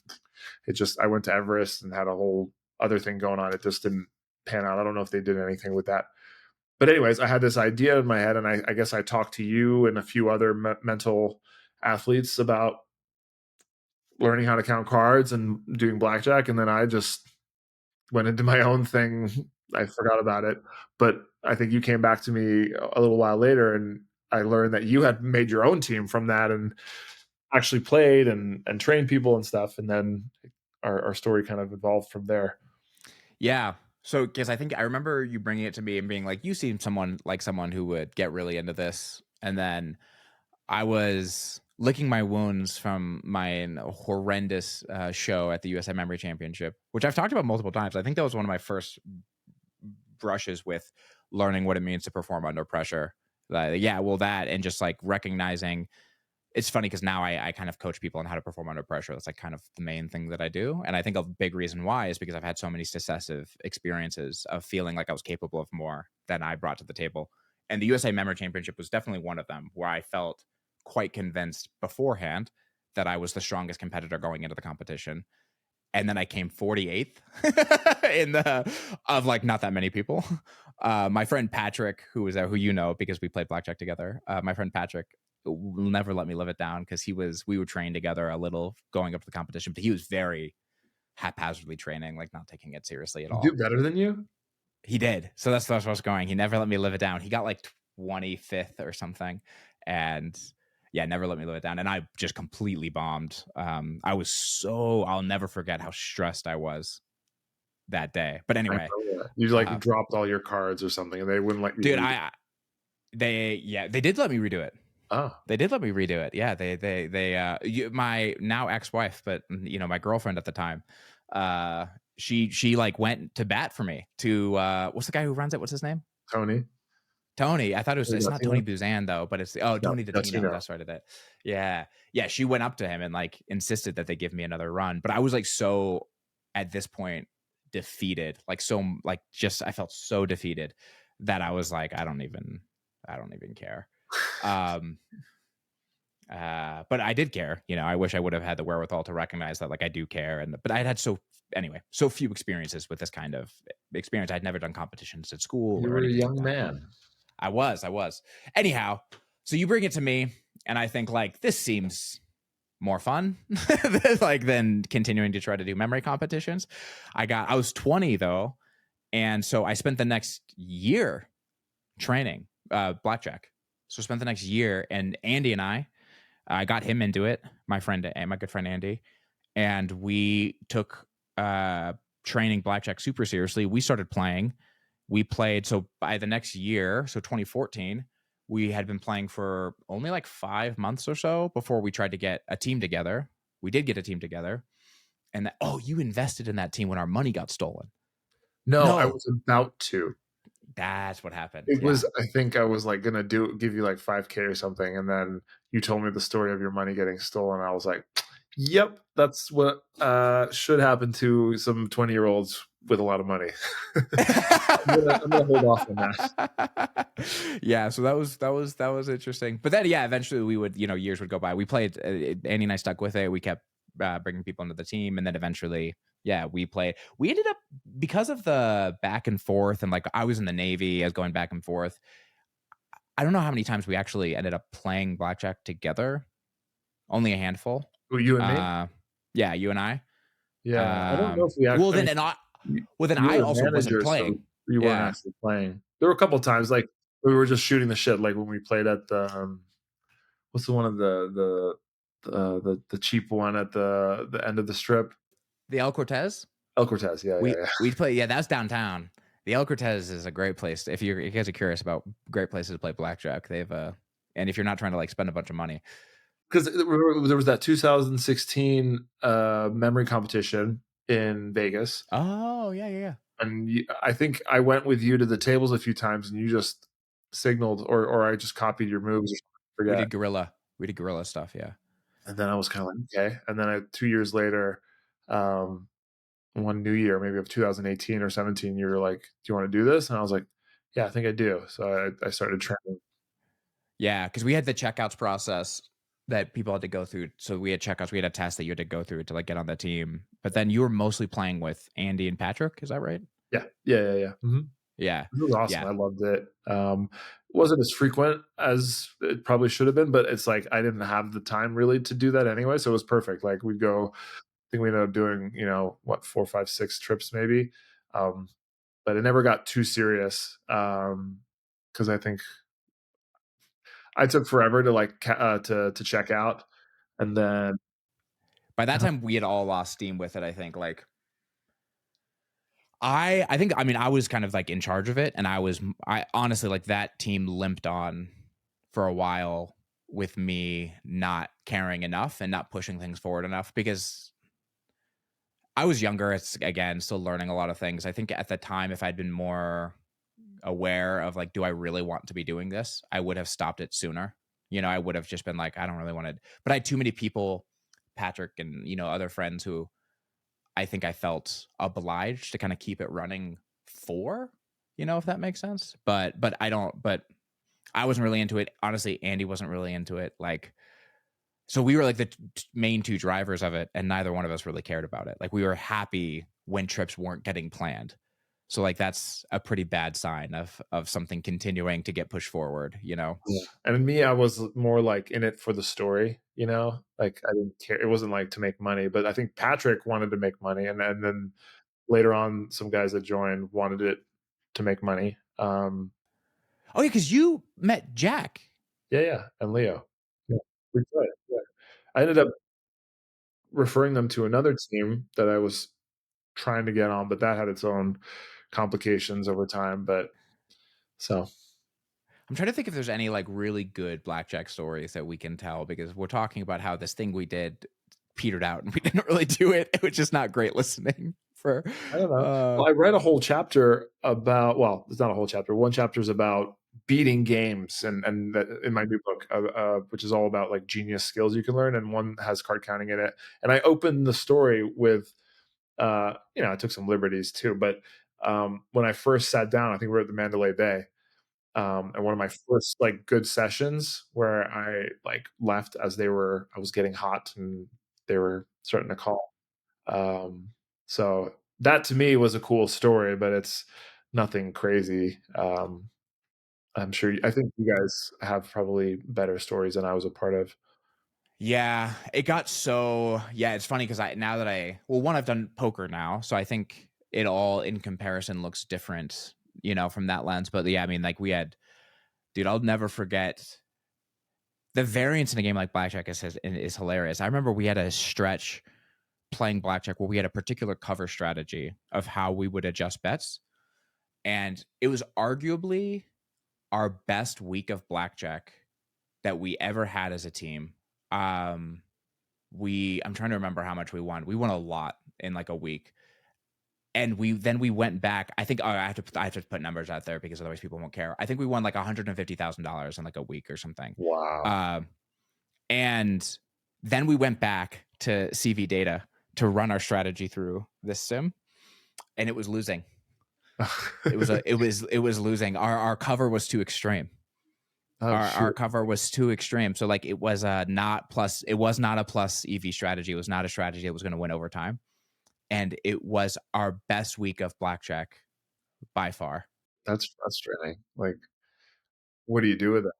I went to Everest and had a whole other thing going on. It just didn't pan out. I don't know if they did anything with that. But anyways, I had this idea in my head, and I guess I talked to you and a few other mental athletes about learning how to count cards and doing blackjack, and then I just went into my own thing. I forgot about it, but I think you came back to me a little while later, and I learned that you had made your own team from that and actually played and trained people and stuff, and then our story kind of evolved from there. Yeah. So, because I think I remember you bringing it to me and being like, you seem someone who would get really into this. And then I was licking my wounds from my horrendous show at the USA Memory Championship, which I've talked about multiple times. I think that was one of my first brushes with learning what it means to perform under pressure. That and just like recognizing. It's funny because now I kind of coach people on how to perform under pressure. That's like kind of the main thing that I do. And I think a big reason why is because I've had so many successive experiences of feeling like I was capable of more than I brought to the table. And the USA Memory Championship was definitely one of them where I felt quite convinced beforehand that I was the strongest competitor going into the competition. And then I came 48th of like not that many people. My friend Patrick, who was there, who because we played blackjack together. My friend Patrick will never let me live it down because we would train together a little going up to the competition, but he was very haphazardly training, like not taking it seriously at all. Do better than you? He did. So that's where I was going. He never let me live it down. He got like 25th or something. And yeah, never let me live it down. And I just completely bombed. I'll never forget how stressed I was that day. But anyway, you dropped all your cards or something, and they wouldn't let you. Dude, they did let me redo it. Oh, they did let me redo it. Yeah, they my now ex-wife, but my girlfriend at the time, she like went to bat for me to what's the guy who runs it? What's his name? Tony. I thought it's not Tony Buzan though, but it's Tony DiTino. That's right. Yeah. She went up to him and like insisted that they give me another run. But I was like so at this point defeated, like so like just I felt so defeated that I was like I don't even care. But I did care. I wish I would have had the wherewithal to recognize that like I do care. But I had so few experiences with this kind of experience. I'd never done competitions at school. You were a young man. I was. Anyhow, so you bring it to me, and I think like this seems more fun than continuing to try to do memory competitions. I was 20 though, and so I spent the next year training blackjack. So I spent the next year, and Andy and I I got him into it, my good friend Andy, and we took training blackjack super seriously. We started playing. We played. So by the next year, so 2014, we had been playing for only like 5 months or so before we tried to get a team together. We did get a team together. And you invested in that team when our money got stolen. No, I No, was about to. that's what happened. It Yeah. was, I think I was like gonna give you like 5K or something, and then you told me the story of your money getting stolen. I was like, "Yep, that's what should happen to some 20-year-olds with a lot of money." I'm gonna hold off on that. Yeah, so that was interesting. But then, yeah, eventually we would, years would go by. We played. Andy and I stuck with it. We kept bringing people into the team, and then eventually, yeah, we played. We ended up, because of the back and forth, and like I was in the Navy, I was going back and forth. I don't know how many times we actually ended up playing blackjack together. Only a handful. Who, you and me? Yeah, you and I. Yeah, I don't know if we Well, actually. I then, mean, you I were also the wasn't manager, so playing. you weren't Yeah. actually playing. There were a couple times like we were just shooting the shit, like when we played at the what's the one of the cheap one at the end of the strip? The El Cortez? El Cortez, yeah, yeah, yeah. We'd play, yeah, that's downtown. The El Cortez is a great place. If you guys are curious about great places to play blackjack, they've and if you're not trying to like spend a bunch of money. Because there was that 2016 memory competition in Vegas. Oh, yeah, yeah, yeah. And I think I went with you to the tables a few times, and you just signaled, or I just copied your moves. Or We forget. did guerrilla stuff, yeah. And then I was kind of like, okay. And then 2 years later, one New Year, maybe of 2018 or 17, you were like, "Do you want to do this?" And I was like, "Yeah, I think I do." So I started training. Yeah, because we had the checkouts process that people had to go through. So we had checkouts, we had a test that you had to go through to like get on the team. But then you were mostly playing with Andy and Patrick, is that right? Yeah, yeah, yeah, yeah. Mm-hmm. Yeah. It was awesome. Yeah. I loved it. It wasn't as frequent as it probably should have been, but it's like I didn't have the time really to do that anyway, so it was perfect. Like we'd go, I think we ended up doing, 4, 5, 6 trips maybe, but it never got too serious because I think I took forever to like to check out, and then By that time we had all lost steam with it, I think. Like I think, I mean, I was kind of like in charge of it, and I honestly, like, that team limped on for a while with me not caring enough and not pushing things forward enough because I was younger. It's, again, still learning a lot of things. I think at the time, if I'd been more aware of like, do I really want to be doing this, I would have stopped it sooner. I would have just been like, I don't really want to. But I had too many people, Patrick and other friends, who I think I felt obliged to kind of keep it running for, if that makes sense. But I wasn't really into it. Honestly, Andy wasn't really into it. Like, so we were like the main two drivers of it, and neither one of us really cared about it. Like, we were happy when trips weren't getting planned. So like that's a pretty bad sign of something continuing to get pushed forward. Yeah. And me, I was more like in it for the story, like I didn't care. It wasn't like to make money, but I think Patrick wanted to make money. And then later on, some guys that joined wanted it to make money. Oh yeah, because you met Jack. Yeah, yeah. And Leo. Yeah. We played. Yeah. I ended up referring them to another team that I was trying to get on, but that had its own complications over time. But so I'm trying to think if there's any like really good blackjack stories that we can tell, because we're talking about how this thing we did petered out and we didn't really do it. It was just not great listening for. I don't know. Well, I read a whole chapter about. Well, it's not a whole chapter. One chapter is about beating games, and in my new book, which is all about like genius skills you can learn, and one has card counting in it. And I opened the story with, I took some liberties too, but when I first sat down, I think we were at the Mandalay Bay. And one of my first like good sessions where I like left as I was getting hot and they were starting to call. So that to me was a cool story, but it's nothing crazy. I think you guys have probably better stories than I was a part of. Yeah, it got so. Yeah, it's funny because I've done poker now, so I think it all in comparison looks different, from that lens. But yeah, I mean, like, we had, dude, I'll never forget. the variance in a game like Blackjack is hilarious. I remember we had a stretch playing Blackjack where we had a particular cover strategy of how we would adjust bets. And it was arguably our best week of Blackjack that we ever had as a team. I'm trying to remember how much we won. We won a lot in like a week. And we went back. I think I have to put numbers out there because otherwise people won't care. I think we won like $150,000 in like a week or something. Wow. And then we went back to CV data to run our strategy through this sim, and it was losing. It was losing. Our cover was too extreme. Our cover was too extreme. So like it was not a plus EV strategy. It was not a strategy that was going to win over time. And it was our best week of Blackjack by far. That's frustrating. Like, what do you do with it?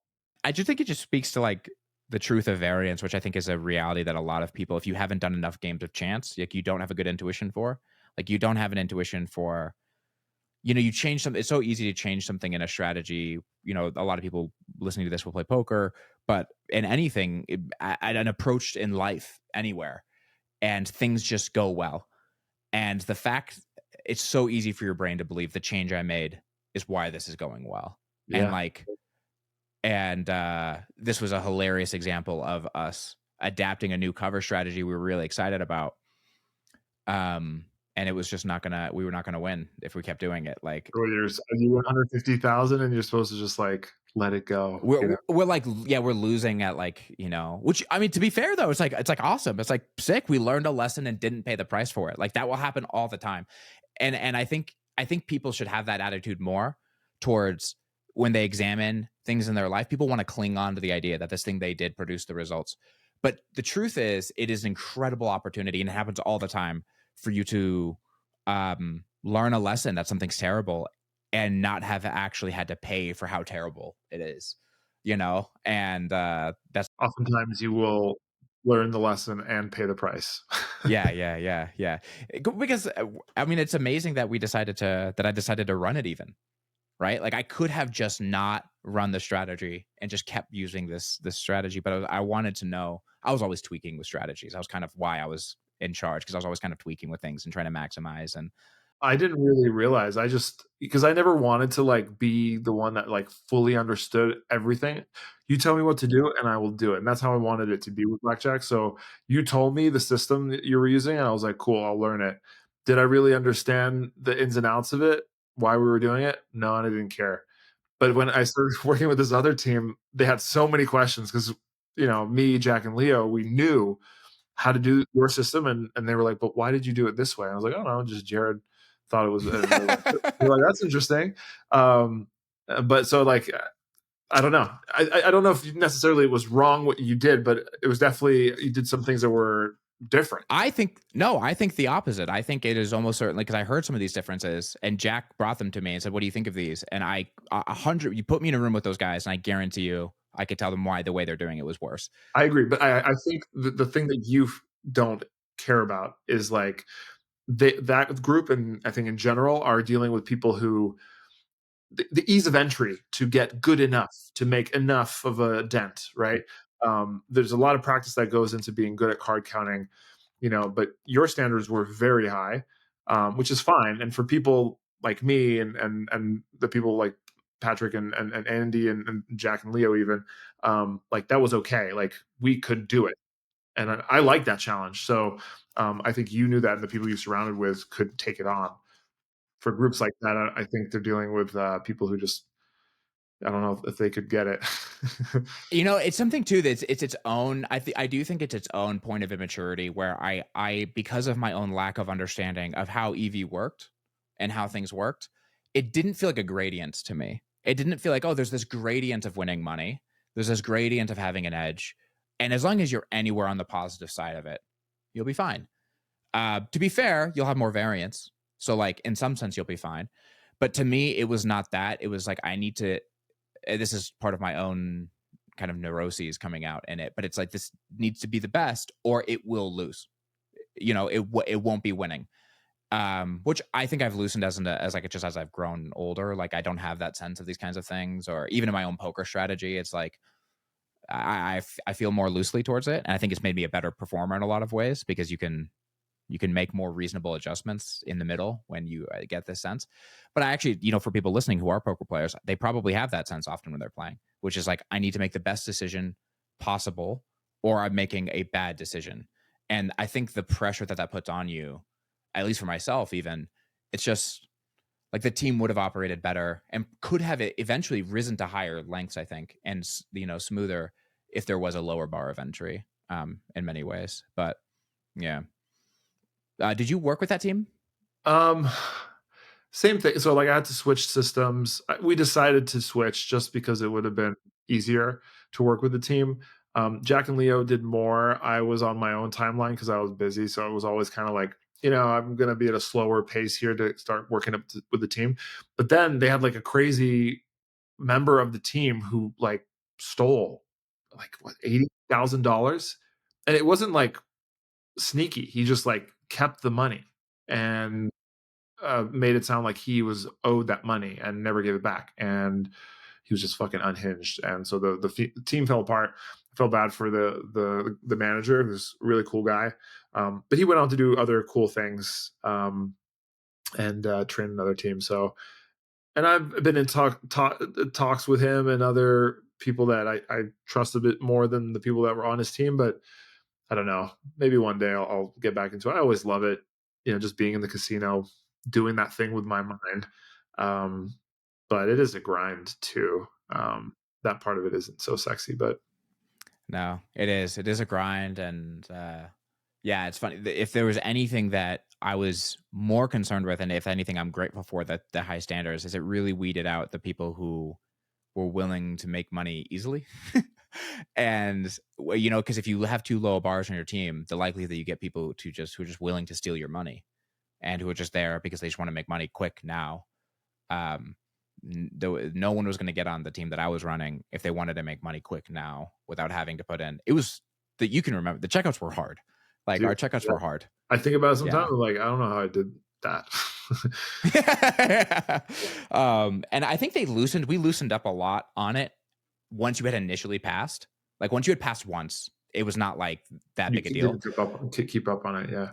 I just think it just speaks to like the truth of variance, which I think is a reality that a lot of people, if you haven't done enough games of chance, like you don't have a good intuition for, like you don't have an intuition for, you change something. It's so easy to change something in a strategy. A lot of people listening to this will play poker, but in anything, at an approach in life, anywhere, and things just go well. And the fact it's so easy for your brain to believe the change I made is why this is going well. Yeah. And this was a hilarious example of us adapting a new cover strategy we were really excited about. And it was just we were not gonna win if we kept doing it. Like you won 150,000 and you're supposed to just like let it go. We're like, yeah, we're losing at like, which I mean, to be fair though, it's like awesome. It's like sick. We learned a lesson and didn't pay the price for it. Like that will happen all the time. And I think people should have that attitude more towards when they examine things in their life. People want to cling on to the idea that this thing they did produce the results. But the truth is, it is an incredible opportunity, and it happens all the time for you to learn a lesson that something's terrible and not have actually had to pay for how terrible it is, and that's oftentimes you will learn the lesson and pay the price. yeah. Because I mean, it's amazing that I decided to run it even, right? Like I could have just not run the strategy and just kept using this strategy, but I wanted to know. I was always tweaking with strategies. That was kind of why I was in charge, because I was always kind of tweaking with things and trying to maximize. And I didn't really realize. Because I never wanted to like be the one that like fully understood everything. You tell me what to do and I will do it. And that's how I wanted it to be with Blackjack. So you told me the system that you were using and I was like, cool, I'll learn it. Did I really understand the ins and outs of it? Why we were doing it? No, and I didn't care. But when I started working with this other team, they had so many questions because, me, Jack, and Leo, we knew how to do your system. And they were like, but why did you do it this way? And I was like, oh, no, just Jared thought it was. They're like, that's interesting. But so like, I don't know. I don't know if necessarily it was wrong what you did, but it was definitely, you did some things that were different. I think the opposite. I think it is almost certainly, because I heard some of these differences and Jack brought them to me and said, what do you think of these? And you put me in a room with those guys and I guarantee you I could tell them why the way they're doing it was worse. I agree. But I think the thing that you don't care about is like that group, and I think in general, are dealing with people who the ease of entry to get good enough to make enough of a dent, right? There's a lot of practice that goes into being good at card counting, but your standards were very high, which is fine. And for people like me and the people like Patrick and Andy and Jack and Leo even, like that was okay. Like we could do it. And I like that challenge. So I think you knew that, and the people you surrounded with could take it on. For groups like that, I think they're dealing with people who just, I don't know if they could get it. It's something too that's it's its own. I do think it's its own point of immaturity where I because of my own lack of understanding of how EV worked and how things worked, it didn't feel like a gradient to me. It didn't feel like, oh, there's this gradient of winning money. There's this gradient of having an edge. And as long as you're anywhere on the positive side of it, you'll be fine. To be fair, you'll have more variance. So like in some sense, you'll be fine. But to me, it was not that. It was like, this is part of my own kind of neuroses coming out in it. But it's like, this needs to be the best or it will lose. It won't be winning. Which I think I've loosened as I've grown older. Like I don't have that sense of these kinds of things, or even in my own poker strategy, it's like I feel more loosely towards it, and I think it's made me a better performer in a lot of ways because you can make more reasonable adjustments in the middle when you get this sense. But I actually, for people listening who are poker players, they probably have that sense often when they're playing, which is like, I need to make the best decision possible, or I'm making a bad decision. And I think the pressure that puts on you, at least for myself, even, it's just like the team would have operated better and could have eventually risen to higher lengths, I think, and smoother if there was a lower bar of entry in many ways. But yeah. Did you work with that team? Same thing. So like I had to switch systems. We decided to switch just because it would have been easier to work with the team. Jack and Leo did more. I was on my own timeline because I was busy. So it was always kind of like, I'm going to be at a slower pace here to start working with the team. But then they had like a crazy member of the team who like stole like what, $80,000. And it wasn't like sneaky. He just like kept the money and made it sound like he was owed that money and never gave it back. And he was just fucking unhinged. And so the team fell apart. I felt bad for the manager, who's a really cool guy. But he went on to do other cool things and train another team. So, and I've been in talks with him and other people that I trust a bit more than the people that were on his team. But I don't know. Maybe one day I'll get back into it. I always love it, just being in the casino, doing that thing with my mind. But it is a grind too. That part of it isn't so sexy, but no, it is. It is a grind, and yeah, it's funny. If there was anything that I was more concerned with, and if anything, I'm grateful for that the high standards, is it really weeded out the people who were willing to make money easily. And because if you have too low bars on your team, the likelihood that you get people who are just willing to steal your money and who are just there because they just want to make money quick now. No one was going to get on the team that I was running if they wanted to make money quick now without having to put in. It was that you can remember the checkouts were hard. Like, dude, our checkouts were hard. I think about it sometimes. Yeah. Like, I don't know how I did that. And I think we loosened up a lot on it once you had initially passed. Like, once you had passed once, it was not like that big a deal. Keep up on it, yeah.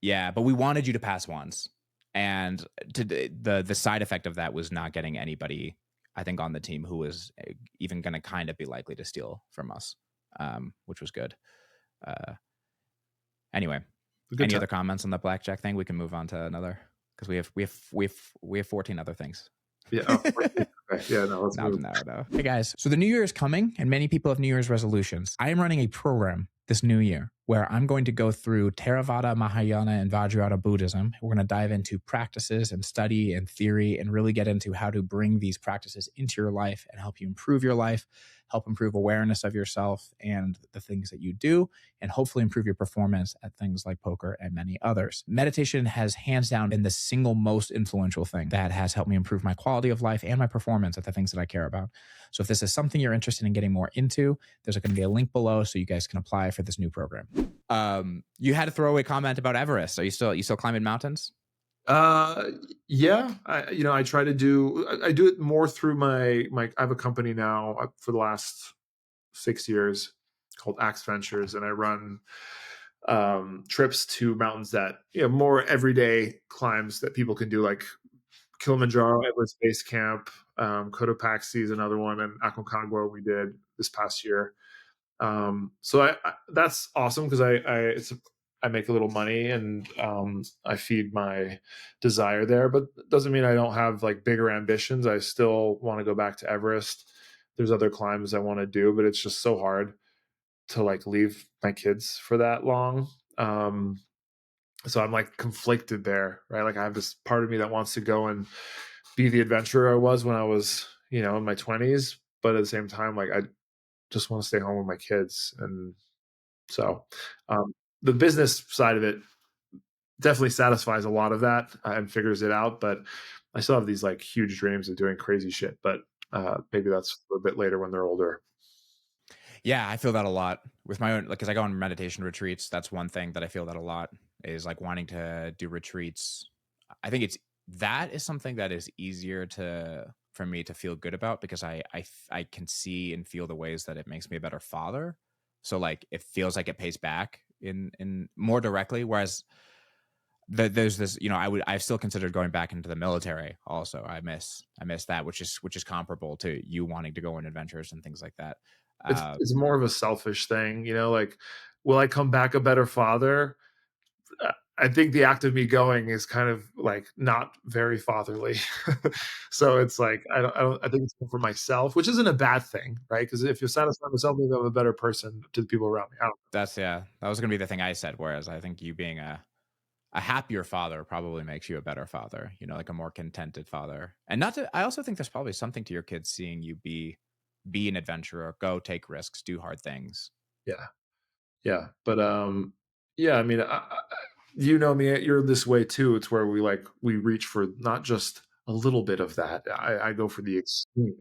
Yeah, but we wanted you to pass once. And the side effect of that was not getting anybody, I think, on the team who was even going to kind of be likely to steal from us, which was good. Anyway, any other comments on the blackjack thing? We can move on to another because we have 14 other things. Yeah. Oh, okay. Yeah. No. Let's move. No. Hey guys. So the new year is coming, and many people have New Year's resolutions. I am running a program this new year where I'm going to go through Theravada, Mahayana, and Vajrayana Buddhism. We're going to dive into practices and study and theory and really get into how to bring these practices into your life and help you improve your life, help improve awareness of yourself and the things that you do, and hopefully improve your performance at things like poker and many others. Meditation has hands down been the single most influential thing that has helped me improve my quality of life and my performance at the things that I care about. So if this is something you're interested in getting more into, there's going to be a link below so you guys can apply for this new program. You had a throwaway comment about Everest. Are you still climbing mountains? Yeah, I try to I do it more through my I have a company now for the last 6 years called Axe Ventures, and I run trips to mountains that more everyday climbs that people can do, like Kilimanjaro, Everest Base Camp, Cotopaxi is another one, and Aconcagua we did this past year. So I that's awesome because I make a little money and I feed my desire there, but it doesn't mean I don't have like bigger ambitions. I still want to go back to Everest. There's other climbs I want to do, but it's just so hard to like leave my kids for that long. So I'm like conflicted there, right? Like I have this part of me that wants to go and be the adventurer I was when I was, in my 20s, but at the same time, like I just want to stay home with my kids. And so the business side of it definitely satisfies a lot of that and figures it out. But I still have these like huge dreams of doing crazy shit. But maybe that's a bit later when they're older. Yeah, I feel that a lot with my own, like, because I go on meditation retreats. That's one thing that I feel that a lot is like wanting to do retreats. I think that is something that is easier for me to feel good about, because I can see and feel the ways that it makes me a better father. So like it feels like it pays back in more directly. Whereas there's this, I've still considered going back into the military. Also, I miss that, which is comparable to you wanting to go on adventures and things like that. It's more of a selfish thing, like, will I come back a better father? I think the act of me going is kind of like not very fatherly. So it's like I think it's more for myself, which isn't a bad thing, right? Because if you're satisfied with yourself, maybe I'm a better person to the people around me. I don't that was gonna be the thing I said. Whereas I think you being a happier father probably makes you a better father, like a more contented father. And not to, I also think there's probably something to your kids seeing you be an adventurer, go take risks, do hard things. Yeah. Yeah. But yeah, I mean, you know me, you're this way too. It's where we reach for not just a little bit of that. I go for the extreme,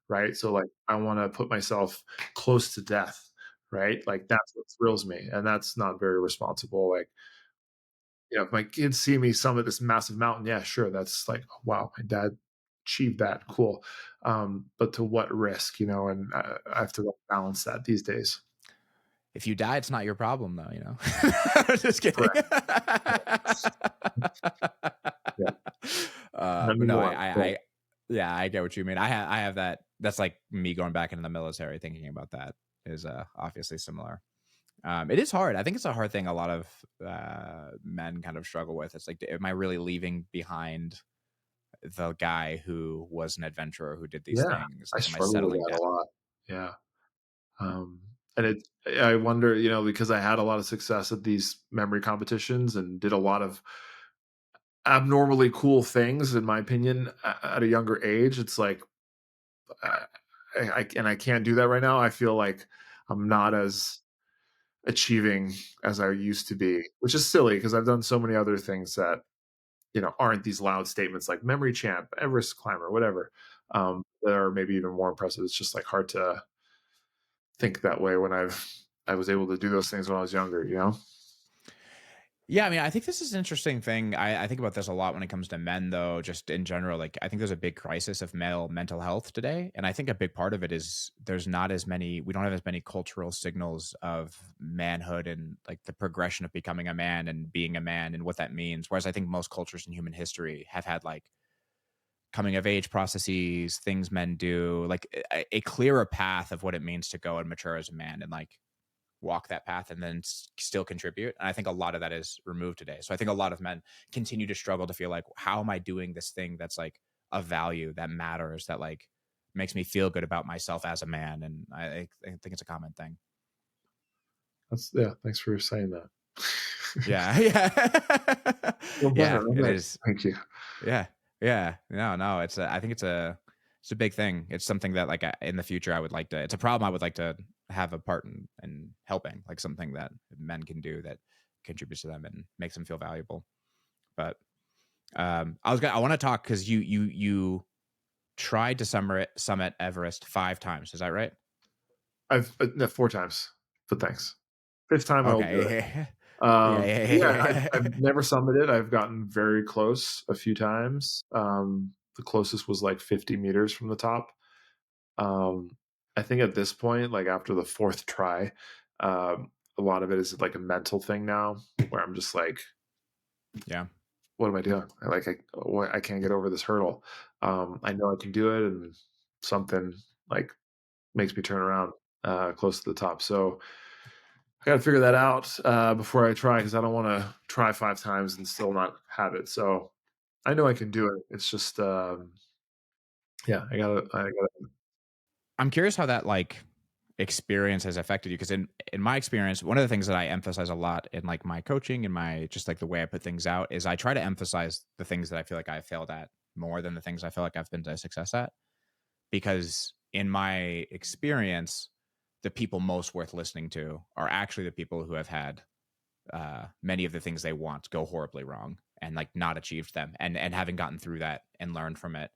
right? So like I want to put myself close to death, right? Like that's what thrills me. And that's not very responsible. Like, if my kids see me summit this massive mountain, yeah, sure. That's like, oh, wow, my dad achieved that. Cool. But to what risk, and I have to balance that these days. If you die, it's not your problem, though. Just kidding. Yeah. But no, yeah, I get what you mean. I have that. That's like me going back into the military. Thinking about that is obviously similar. It is hard. I think it's a hard thing. A lot of men kind of struggle with. It's like, am I really leaving behind the guy who was an adventurer who did these Yeah, things? I Like, am I struggle with settling that down? a lot. Yeah. And I wonder, because I had a lot of success at these memory competitions and did a lot of abnormally cool things, in my opinion, at a younger age. It's like, I, I can't do that right now. I feel like I'm not as achieving as I used to be, which is silly because I've done so many other things that, aren't these loud statements like memory champ, Everest climber, whatever, that are maybe even more impressive. It's just like hard to think that way when I was able to do those things when I was younger. Yeah, I mean, I think this is an interesting thing. I think about this a lot when it comes to men, though, just in general. Like, I think there's a big crisis of male mental health today. And I think a big part of it is we don't have as many cultural signals of manhood and like the progression of becoming a man and being a man and what that means. Whereas I think most cultures in human history have had like coming of age processes, things men do, like a clearer path of what it means to go and mature as a man and like walk that path and then still contribute. And I think a lot of that is removed today. So I think a lot of men continue to struggle to feel like, how am I doing this thing that's like of value, that matters, that like makes me feel good about myself as a man? And I think it's a common thing. Thanks for saying that. Yeah. Yeah. Well, Yeah, better. it Okay. is. Thank you. Yeah. Yeah. No, I think it's a big thing. It's something that like in the future it's a problem I would like to have a part in helping, like something that men can do that contributes to them and makes them feel valuable. But I want to talk because you tried to summit Everest 5 times. Is that right? I've no, 4 times, but thanks. 5th time I will do it. Okay. Yeah. Yeah, Yeah. I've never summited. I've gotten very close a few times. The closest was like 50 meters from the top. Um, I think at this point, like after the 4th try, a lot of it is like a mental thing now, where I'm just like, Yeah. what am I doing? I can't get over this hurdle. I know I can do it, and something like makes me turn around close to the top. So I got to figure that out before I try, because I don't want to try 5 times and still not have it. So I know I can do it. It's just, yeah, I gotta. I'm curious how that like experience has affected you, because in my experience, one of the things that I emphasize a lot in like my coaching and my just like the way I put things out is I try to emphasize the things that I feel like I failed at more than the things I feel like I've been a success at, because in my experience, the people most worth listening to are actually the people who have had many of the things they want go horribly wrong and like not achieved them, and having gotten through that and learned from it.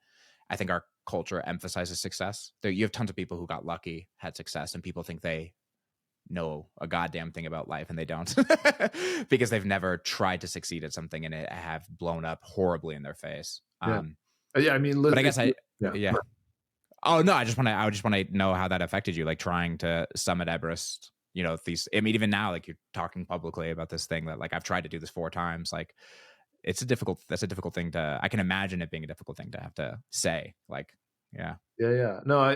I think our culture emphasizes success. You have tons of people who got lucky, had success, and people think they know a goddamn thing about life, and they don't because they've never tried to succeed at something and it have blown up horribly in their face. Yeah. Yeah, I mean, But I guess yeah. yeah. Oh no, I just want to know how that affected you, like trying to summit Everest. I mean, even now, like you're talking publicly about this thing that like I've tried to do this 4 times. Like that's a difficult thing I can imagine it being a difficult thing to have to say. Like, yeah. Yeah. No,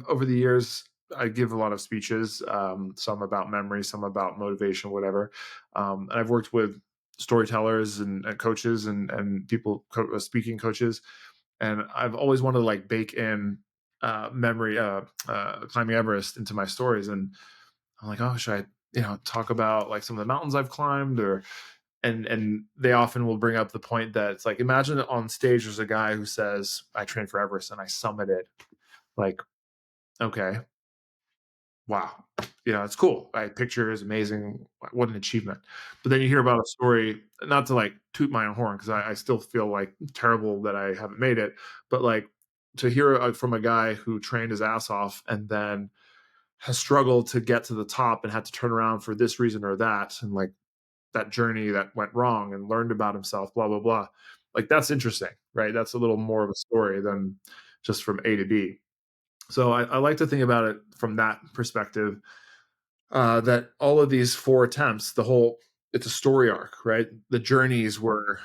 over the years, I give a lot of speeches, some about memory, some about motivation, whatever. And I've worked with storytellers and coaches and people, speaking coaches. And I've always wanted to like bake in memory, climbing Everest into my stories. And I'm like, oh, should I, talk about like some of the mountains I've climbed, or and they often will bring up the point that it's like, imagine on stage there's a guy who says, I trained for Everest and I summited. Like, okay, wow, it's cool. Picture is amazing. What an achievement. But then you hear about a story, not to like toot my own horn, because I still feel like terrible that I haven't made it, but like to hear from a guy who trained his ass off and then has struggled to get to the top and had to turn around for this reason or that, and like that journey that went wrong and learned about himself, blah blah blah. Like that's interesting, right? That's a little more of a story than just from A to B. So I like to think about it from that perspective. That all of these 4 attempts, it's a story arc, right? The journeys were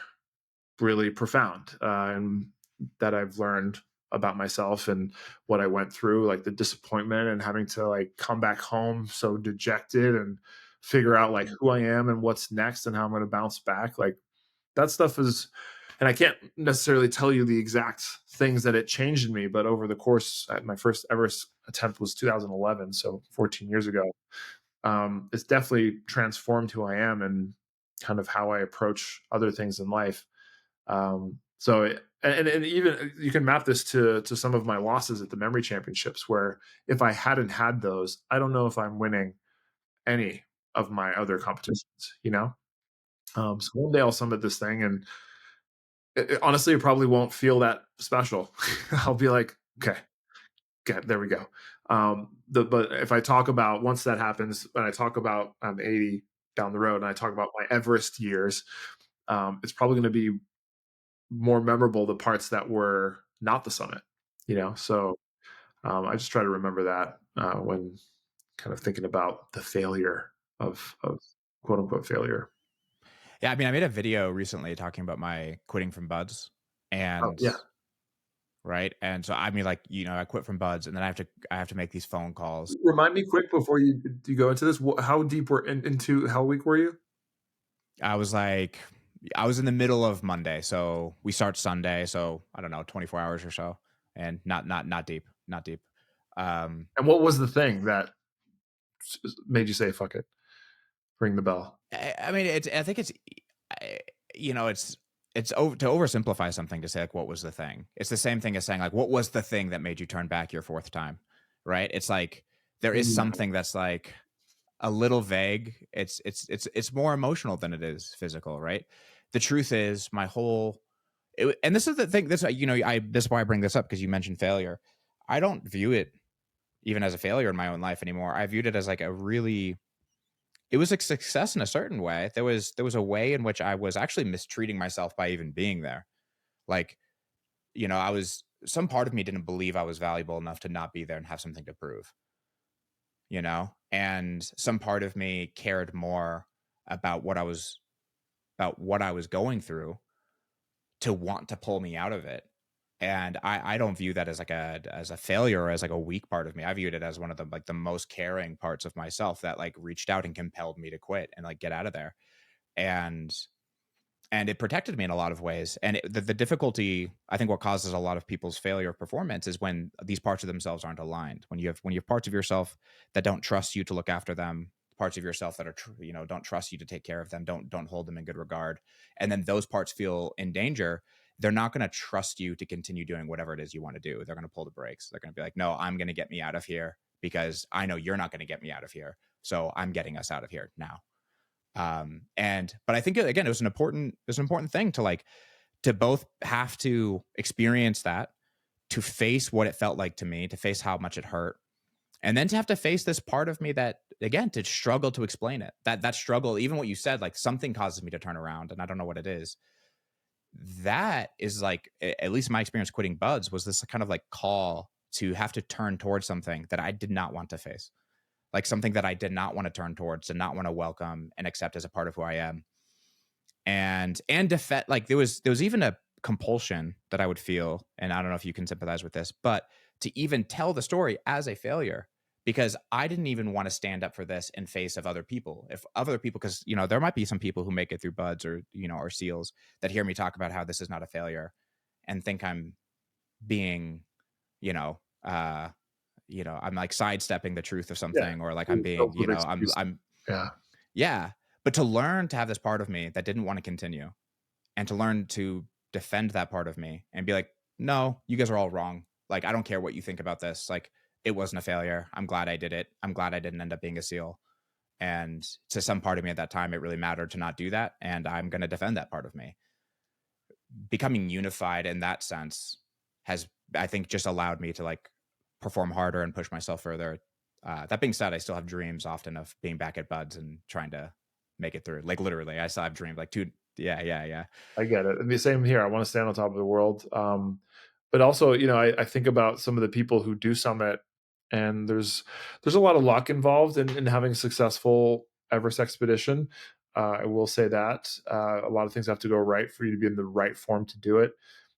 really profound, and that I've learned about myself and what I went through, like the disappointment and having to like come back home so dejected and figure out like who I am and what's next and how I'm going to bounce back. Like that stuff is, and I can't necessarily tell you the exact things that it changed in me, but over the course, my first Everest attempt was 2011, so 14 years ago. It's definitely transformed who I am and kind of how I approach other things in life. And even you can map this to some of my losses at the memory championships, where if I hadn't had those, I don't know if I'm winning any of my other competitions. So one day I'll summit this thing, and honestly, it probably won't feel that special. I'll be like, okay, there we go. But if I talk about, once that happens, when I talk about I'm 80 down the road and I talk about my Everest years, it's probably going to be more memorable the parts that were not the summit. So I just try to remember that when kind of thinking about the failure of quote unquote failure. Yeah, I mean, I made a video recently talking about my quitting from Buds, Oh and yeah. right, and so I mean, like I quit from Buds, and then I have to make these phone calls. Remind me quick before you go into this. How deep were into Hell Week were you? I was like, I was in the middle of Monday, so we start Sunday, so I don't know, 24 hours or so, and not deep, not deep. And what was the thing that made you say fuck it, ring the bell? I mean, I think it's it's to oversimplify something to say like what was the thing. It's the same thing as saying like what was the thing that made you turn back your 4th time, right? It's like there is something that's like a little vague. It's more emotional than it is physical, right? The truth is and this is the thing. This this is why I bring this up, because you mentioned failure. I don't view it even as a failure in my own life anymore. I viewed it as like it was a success in a certain way. There was a way in which I was actually mistreating myself by even being there. Like, some part of me didn't believe I was valuable enough to not be there and have something to prove, and some part of me cared more about what I was going through to want to pull me out of it. And I don't view that as like as a failure or as like a weak part of me. I viewed it as one of the like the most caring parts of myself that like reached out and compelled me to quit and like get out of there. And it protected me in a lot of ways. And the difficulty, I think, what causes a lot of people's failure of performance is when these parts of themselves aren't aligned. When you have parts of yourself that don't trust you to look after them, parts of yourself that are don't trust you to take care of them, don't hold them in good regard, and then those parts feel in danger. They're not going to trust you to continue doing whatever it is you want to do. They're going to pull the brakes. They're going to be like, no, I'm going to get me out of here because I know you're not going to get me out of here. So I'm getting us out of here now. But I think again, it was an important thing to like, to both have to experience that, to face what it felt like to me, to face how much it hurt. And then to have to face this part of me that, again, to struggle to explain it, that struggle, even what you said, like something causes me to turn around and I don't know what it is. that is like, at least my experience quitting buds was this kind of like call to have to turn towards something that I did not want to face, like something that I did not want to turn towards, did not want to welcome and accept as a part of who I am. And defend, like there was even a compulsion that I would feel, and I don't know if you can sympathize with this, but to even tell the story as a failure, because I didn't even want to stand up for this in face of other people. If other people, because there might be some people who make it through buds or or seals that hear me talk about how this is not a failure and think I'm being, you know, uh, I'm like sidestepping the truth of Yeah. something, or like I'm being, Filled with excuses. I'm Yeah. yeah. But to learn to have this part of me that didn't want to continue, and to learn to defend that part of me and be like, no, you guys are all wrong. Like, I don't care what you think about this. Like, it wasn't a failure. I'm glad I did it. I'm glad I didn't end up being a SEAL. And to some part of me at that time, it really mattered to not do that. And I'm going to defend that part of me. Becoming unified in that sense has, I think, just allowed me to like perform harder and push myself further. That being said, I still have dreams often of being back at buds and trying to make it through. Like literally, I still have dreams like, dude, yeah. I get it. And the same here. I want to stand on top of the world. But also, I think about some of the people who do summit, and there's a lot of luck involved in having a successful Everest expedition. I will say that a lot of things have to go right for you to be in the right form to do it.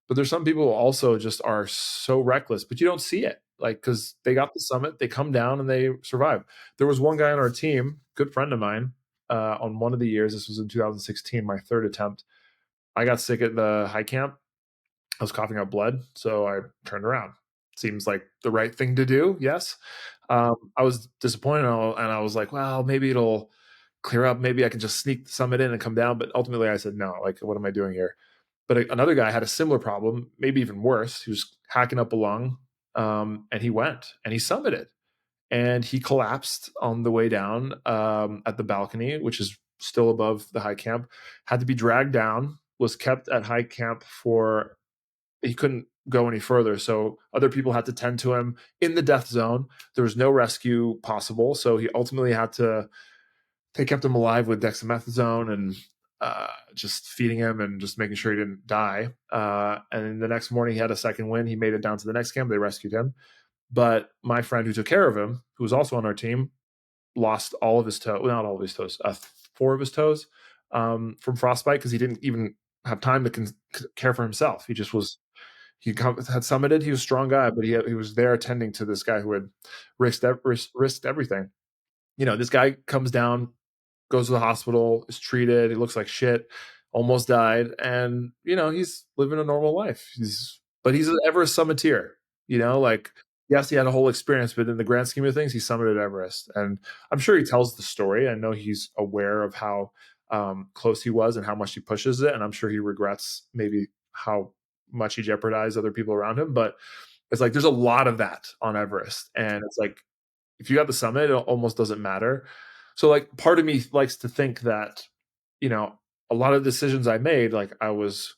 But there's some people who also just are so reckless, but you don't see it, like because they got the summit, they come down and they survive. There was one guy on our team, good friend of mine, on one of the years. This was in 2016, my third attempt. I got sick at the high camp. I was coughing up blood, so I turned around. Seems like the right thing to do. Yes. I was disappointed, and I was like, well, maybe it'll clear up. Maybe I can just sneak the summit in and come down. But ultimately, I said, no, like, what am I doing here? But another guy had a similar problem, maybe even worse. He was hacking up a lung, and he went and he summited, and he collapsed on the way down at the balcony, which is still above the high camp. Had to be dragged down. Was kept at high camp for, he couldn't go any further. So other people had to tend to him in the death zone. There was no rescue possible. So he ultimately they kept him alive with dexamethasone and just feeding him and just making sure he didn't die. And the next morning he had a second win. He made it down to the next camp. They rescued him. But my friend who took care of him, who was also on our team, lost all of his toes, not all of his toes, 4 of his toes from frostbite because he didn't even have time to care for himself. He just was, had summited. He was a strong guy, but he was there attending to this guy who had risked everything. This guy comes down, goes to the hospital, is treated. He looks like shit, almost died, and he's living a normal life. But he's an Everest summiteer. Like, yes, he had a whole experience, but in the grand scheme of things, he summited Everest, and I'm sure he tells the story. I know he's aware of how close he was and how much he pushes it, and I'm sure he regrets maybe how much he jeopardized other people around him. But it's like there's a lot of that on Everest, and it's like if you got the summit, it almost doesn't matter. So like part of me likes to think that, a lot of decisions I made, like I was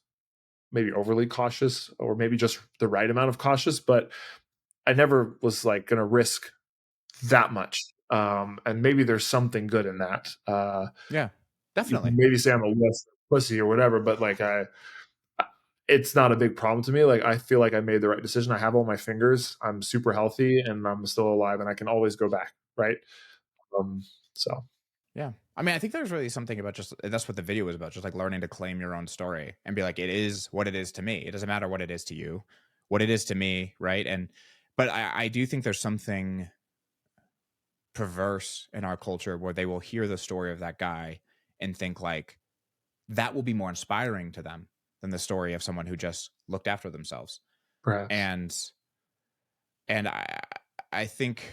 maybe overly cautious or maybe just the right amount of cautious, but I never was like going to risk that much. And maybe there's something good in that. Yeah, You definitely. can maybe say I'm a pussy or whatever, but like it's not a big problem to me. Like I feel like I made the right decision. I have all my fingers. I'm super healthy and I'm still alive and I can always go back. Right. Um, so Yeah. I mean, I think there's really something about just, that's what the video was about, just like learning to claim your own story and be like, it is what it is to me. It doesn't matter what it is to you, what it is to me. Right. But I do think there's something perverse in our culture where they will hear the story of that guy and think like that will be more inspiring to them than the story of someone who just looked after themselves. perhaps. And, and I think,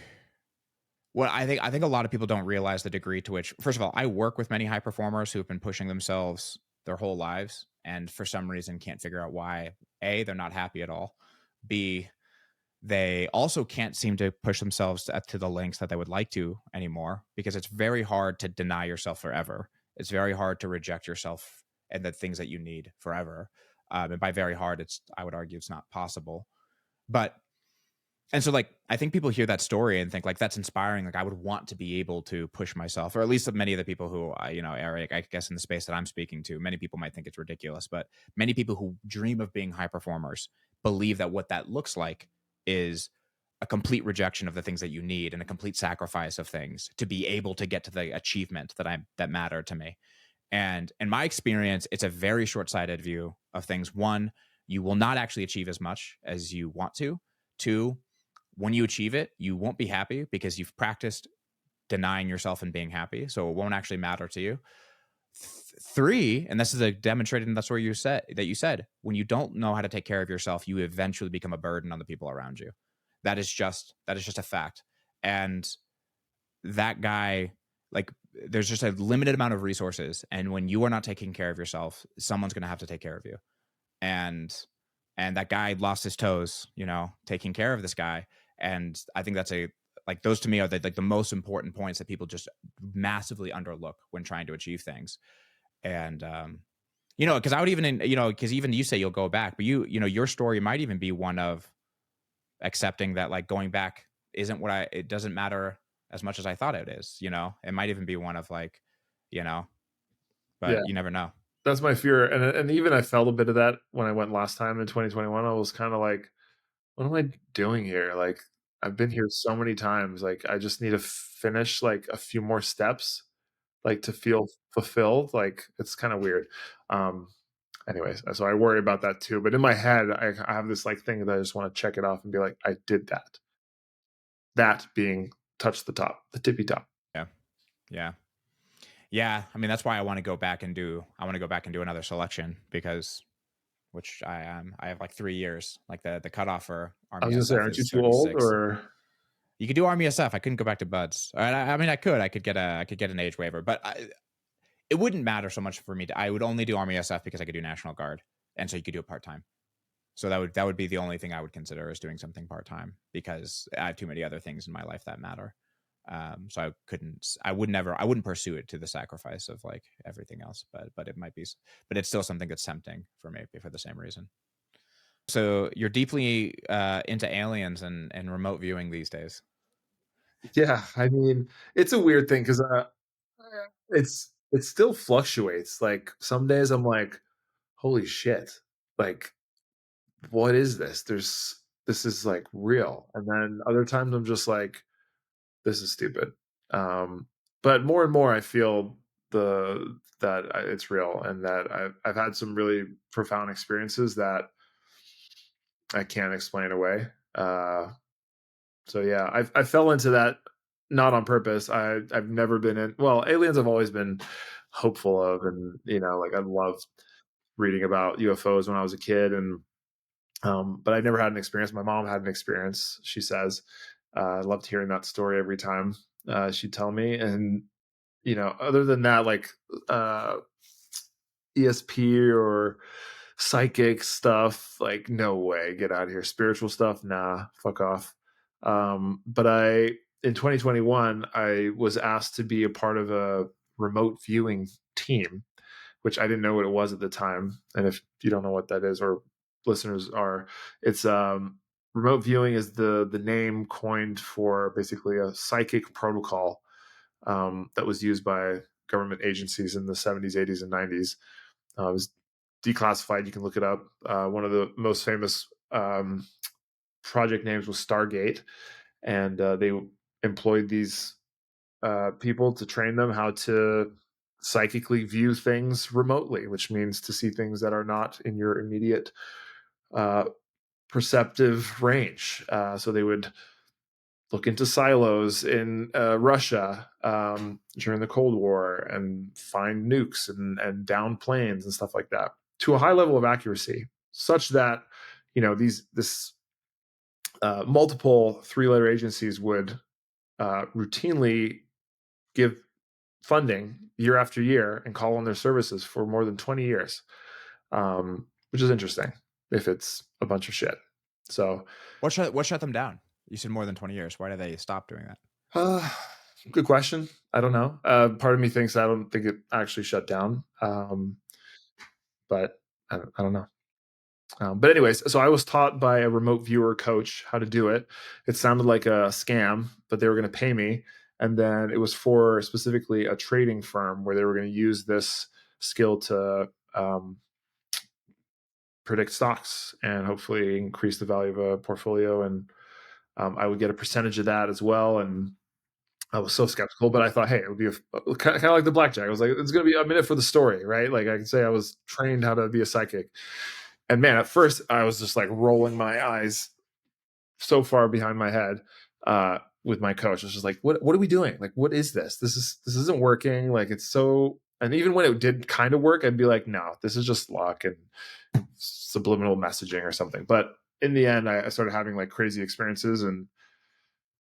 I think a lot of people don't realize the degree to which, first of all, I work with many high performers who have been pushing themselves their whole lives and for some reason can't figure out why. A, they're not happy at all. B, they also can't seem to push themselves to the lengths that they would like to anymore because it's very hard to deny yourself forever. It's very hard to reject yourself and the things that you need forever. And by very hard, I would argue it's not possible. But And so, like, I think people hear that story and think, like, that's inspiring. Like, I would want to be able to push myself, or at least many of the people who are, I guess, in the space that I'm speaking to. Many people might think it's ridiculous, but many people who dream of being high performers believe that what that looks like is a complete rejection of the things that you need and a complete sacrifice of things to be able to get to the achievement that matter to me. And in my experience, it's a very short-sighted view of things. One, you will not actually achieve as much as you want to. Two, when you achieve it, you won't be happy because you've practiced denying yourself and being happy. So it won't actually matter to you. Three, and this is a demonstrated, and that's where you said, when you don't know how to take care of yourself, you eventually become a burden on the people around you. That is just a fact. And that guy, like, there's just a limited amount of resources. And when you are not taking care of yourself, someone's going to have to take care of you. And that guy lost his toes, taking care of this guy. And I think that's like, those to me are the most important points that people just massively underlook when trying to achieve things. And, because I would even, because even you say you'll go back, but your story might even be one of accepting that, like, going back isn't it doesn't matter as much as I thought it is, it might even be one of, like, but you never know. That's my fear. And even I felt a bit of that when I went last time in 2021. I was kind of like, what am I doing here? Like, I've been here so many times. Like, I just need to finish like a few more steps, like to feel fulfilled. Like, it's kind of weird. Anyways, so I worry about that too. But in my head, I have this like thing that I just want to check it off and be like, I did that. That being touch the top, the tippy top. Yeah. Yeah. Yeah. I mean, that's why I want to go back and do another selection, because which I have like 3 years. Like, the cutoff for I Army was gonna say, SF aren't you is too old 36. or? You could do Army SF. I couldn't go back to Buds. I mean, I could get an age waiver, but it wouldn't matter so much for me. I would only do Army SF because I could do National Guard, and so you could do it part-time. So that would be the only thing I would consider, is doing something part-time, because I have too many other things in my life that matter. So I wouldn't pursue it to the sacrifice of, like, everything else, but it might be, but it's still something that's tempting for me for the same reason. So you're deeply into aliens and remote viewing these days. Yeah, I mean, it's a weird thing because it still fluctuates. Like, some days I'm like, holy shit, like, what is this? This is like real. And then other times I'm just like, this is stupid. Um, but more and more I feel it's real, and that I've had some really profound experiences that I can't explain away. So yeah, I fell into that not on purpose. I've never been in. Well, aliens I've always been hopeful of, and like, I loved reading about UFOs when I was a kid, and but I never had an experience. My mom had an experience. She says, I loved hearing that story every time she'd tell me, and other than that, like, uh, ESP or psychic stuff, like, no way, get out of here. Spiritual stuff, nah, fuck off. But in 2021, I was asked to be a part of a remote viewing team, which I didn't know what it was at the time. And if you don't know what that is, or listeners are, it's remote viewing is the name coined for basically a psychic protocol that was used by government agencies in the 70s, 80s, and 90s. It was declassified. You can look it up. One of the most famous project names was Stargate, and they employed these people to train them how to psychically view things remotely, which means to see things that are not in your immediate perceptive range. So they would look into silos in Russia during the Cold War and find nukes and down planes and stuff like that, to a high level of accuracy, such that this multiple three-letter agencies would routinely give funding year after year and call on their services for more than 20 years, which is interesting if it's a bunch of shit. So What shut them down? You said more than 20 years. Why did they stop doing that? Good question. I don't know. Part of me thinks I don't think it actually shut down, but I don't know. But anyways, so I was taught by a remote viewer coach how to do it. It sounded like a scam, but they were going to pay me. And then it was for specifically a trading firm where they were going to use this skill to predict stocks and hopefully increase the value of a portfolio. And I would get a percentage of that as well. And I was so skeptical, but I thought, hey, it would be kind of like the blackjack. I was like, it's going to be a minute for the story, right? Like I can say I was trained how to be a psychic. And man, at first I was just like rolling my eyes so far behind my head with my coach. I was just like, what are we doing? Like, what is this? This isn't working. Like it's so, and even when it did kind of work, I'd be like, no, this is just luck and subliminal messaging or something. But in the end, I started having like crazy experiences and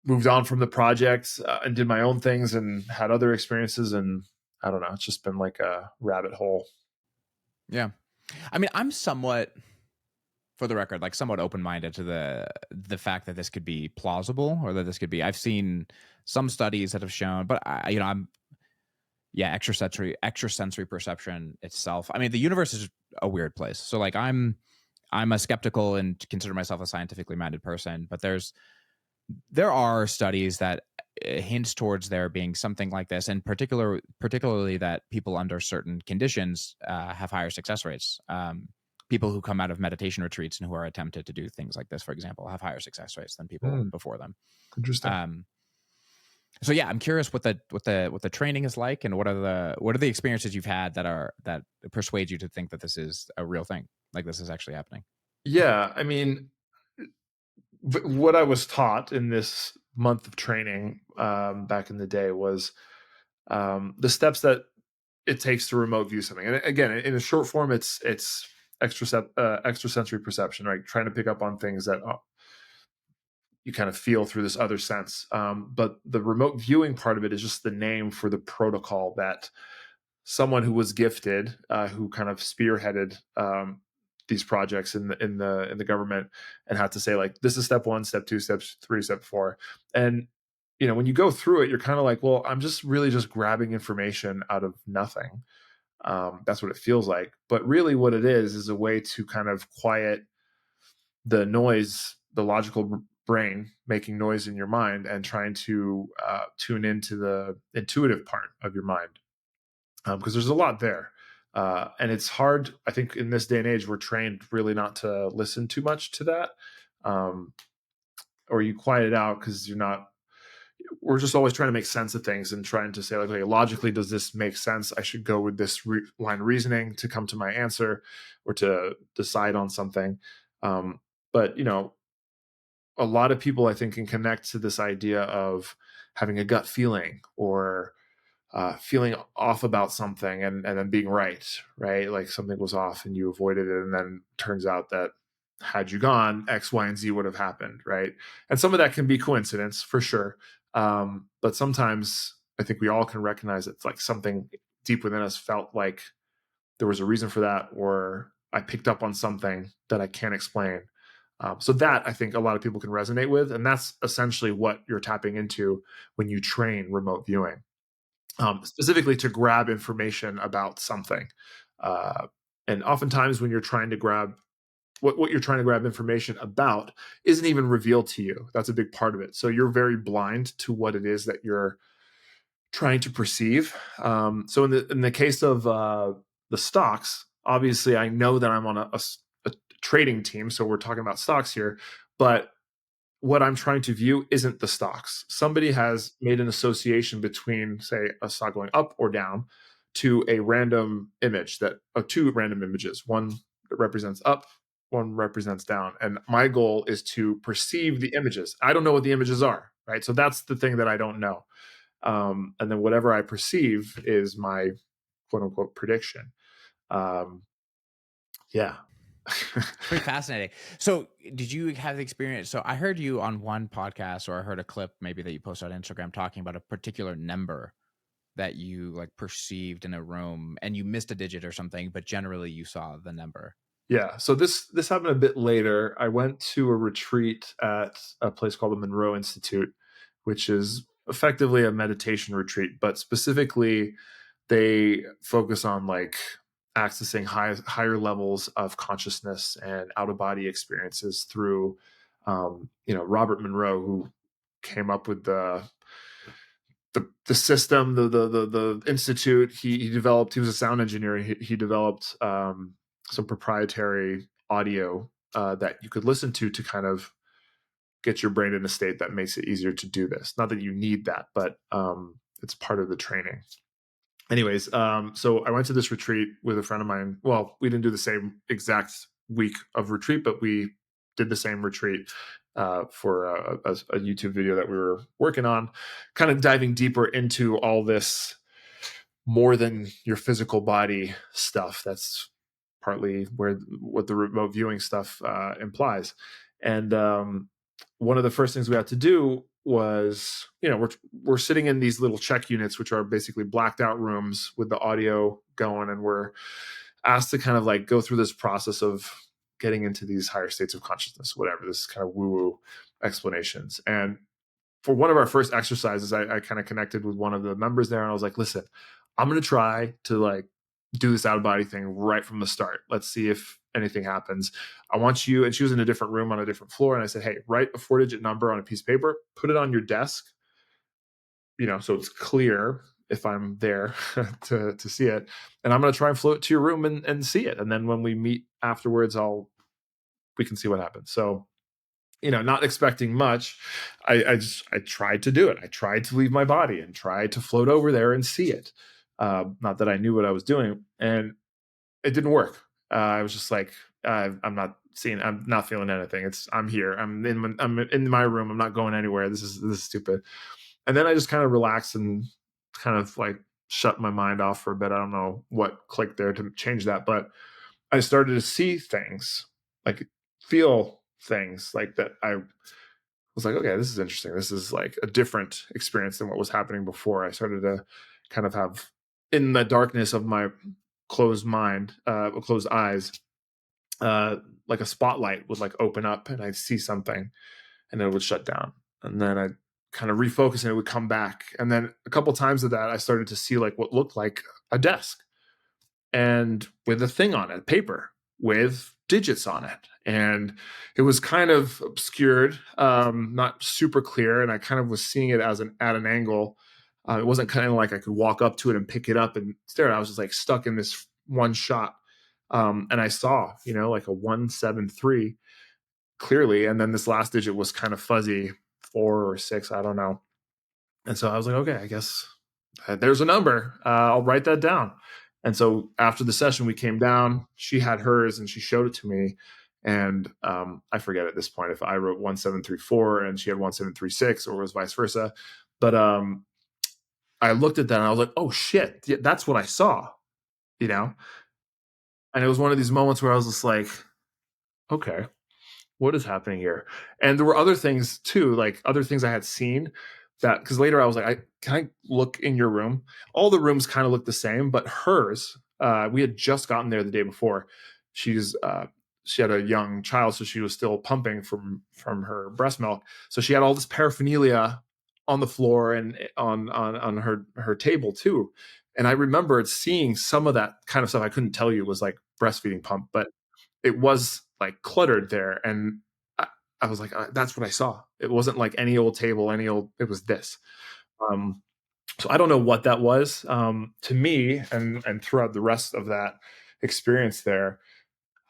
moved on from the projects and did my own things and had other experiences. And I don't know, it's just been like a rabbit hole. Yeah. I mean, I'm somewhat, for the record, like somewhat open-minded to the fact that this could be plausible, or that this could be, I've seen some studies that have shown, but extrasensory perception itself. I mean, the universe is a weird place. So like I'm a skeptical and consider myself a scientifically minded person, but there are studies that hints towards there being something like this, and particularly that people under certain conditions have higher success rates. People who come out of meditation retreats and who are attempted to do things like this, for example, have higher success rates than people before them. Interesting. So yeah, I'm curious what the training is like, and what are the experiences you've had that persuade you to think that this is a real thing, like this is actually happening. Yeah, I mean, what I was taught in this month of training back in the day was the steps that it takes to remote view something. And again, in a short form, it's extrasensory perception, right? Trying to pick up on things that you kind of feel through this other sense. But the remote viewing part of it is just the name for the protocol that someone who was gifted, who kind of spearheaded these projects in the government, and had to say like, this is step 1, step 2, step 3, step 4. And when you go through it, you're kind of like, well, I'm just really just grabbing information out of nothing. That's what it feels like. But really what it is a way to kind of quiet the noise, the logical brain making noise in your mind, and trying to tune into the intuitive part of your mind. Because there's a lot there. And it's hard, I think, in this day and age, we're trained really not to listen too much to that. Or you quiet it out because we're just always trying to make sense of things and trying to say, like, okay, logically, does this make sense? I should go with this line of reasoning to come to my answer or to decide on something. But, a lot of people, I think, can connect to this idea of having a gut feeling or feeling off about something and then being right? Like something was off and you avoided it. And then turns out that had you gone, X, Y, and Z would have happened, right? And some of that can be coincidence for sure. But sometimes I think we all can recognize it's like something deep within us felt like there was a reason for that, or I picked up on something that I can't explain. So that I think a lot of people can resonate with. And that's essentially what you're tapping into when you train remote viewing. Specifically to grab information about something. And oftentimes when you're trying to grab what you're trying to grab information about isn't even revealed to you. That's a big part of it. So you're very blind to what it is that you're trying to perceive. So in the case of the stocks, obviously I know that I'm on a trading team. So we're talking about stocks here, but what I'm trying to view isn't the stocks. Somebody has made an association between, say, a stock going up or down to a random image two random images. One that represents up, one represents down. And my goal is to perceive the images. I don't know what the images are, right? So that's the thing that I don't know. And then whatever I perceive is my quote unquote prediction. Yeah. Pretty fascinating. So did you have the experience? So I heard you on one podcast, or I heard a clip maybe that you posted on Instagram talking about a particular number that you like perceived in a room, and you missed a digit or something, but generally you saw the number. Yeah. So this happened a bit later. I went to a retreat at a place called the Monroe Institute, which is effectively a meditation retreat, but specifically they focus on like accessing higher levels of consciousness and out of body experiences through, Robert Monroe, who came up with the system, the institute. He developed. He was a sound engineer. He developed some proprietary audio that you could listen to kind of get your brain in a state that makes it easier to do this. Not that you need that, but it's part of the training. Anyways, so I went to this retreat with a friend of mine. Well, we didn't do the same exact week of retreat, but we did the same retreat for a YouTube video that we were working on, kind of diving deeper into all this more than your physical body stuff. That's partly what the remote viewing stuff implies. And one of the first things we had to do was, we're sitting in these little check units, which are basically blacked out rooms with the audio going, and we're asked to kind of like go through this process of getting into these higher states of consciousness, whatever, this kind of woo-woo explanations. And for one of our first exercises, I kind of connected with one of the members there, and I was like, listen, I'm going to try to like do this out of body thing right from the start. Let's see if anything happens. I want you, and she was in a different room on a different floor. And I said, hey, write a 4-digit number on a piece of paper, put it on your desk, so it's clear if I'm there to see it. And I'm going to try and float to your room and see it. And then when we meet afterwards, we can see what happens. So, not expecting much, I tried to do it. I tried to leave my body and tried to float over there and see it. Not that I knew what I was doing, and it didn't work. I was just like, I'm not feeling anything. I'm here. I'm in my room. I'm not going anywhere. This is stupid. And then I just kind of relaxed and kind of like shut my mind off for a bit. I don't know what clicked there to change that, but I started to see things, like feel things like that. I was like, okay, this is interesting. This is like a different experience than what was happening before. I started to kind of have, in the darkness of my closed eyes, like a spotlight would like open up and I'd see something and it would shut down. And then I'd kind of refocus and it would come back. And then a couple times of that, I started to see like what looked like a desk and with a thing on it, paper with digits on it. And it was kind of obscured, not super clear. And I kind of was seeing it at an angle. It wasn't kind of like I could walk up to it and pick it up and stare at it. I was just like stuck in this one shot. And I saw, like a 173 clearly. And then this last digit was kind of fuzzy, 4 or 6, I don't know. And so I was like, okay, I guess there's a number. I'll write that down. And so after the session, we came down, she had hers and she showed it to me. And I forget at this point if I wrote 1734 and she had 1736 or it was vice versa. But I looked at that and I was like, oh shit, that's what I saw, And it was one of these moments where I was just like, okay, what is happening here? And there were other things too, like other things I had seen that, because later I was like, can I look in your room? All the rooms kind of look the same, but hers, we had just gotten there the day before. She had a young child, so she was still pumping from her breast milk. So she had all this paraphernalia on the floor and on her table too. And I remembered seeing some of that kind of stuff. I couldn't tell you it was like breastfeeding pump, but it was like cluttered there. And I was like, that's what I saw. It wasn't like any old table, it was this. So I don't know what that was. To me, and throughout the rest of that experience there,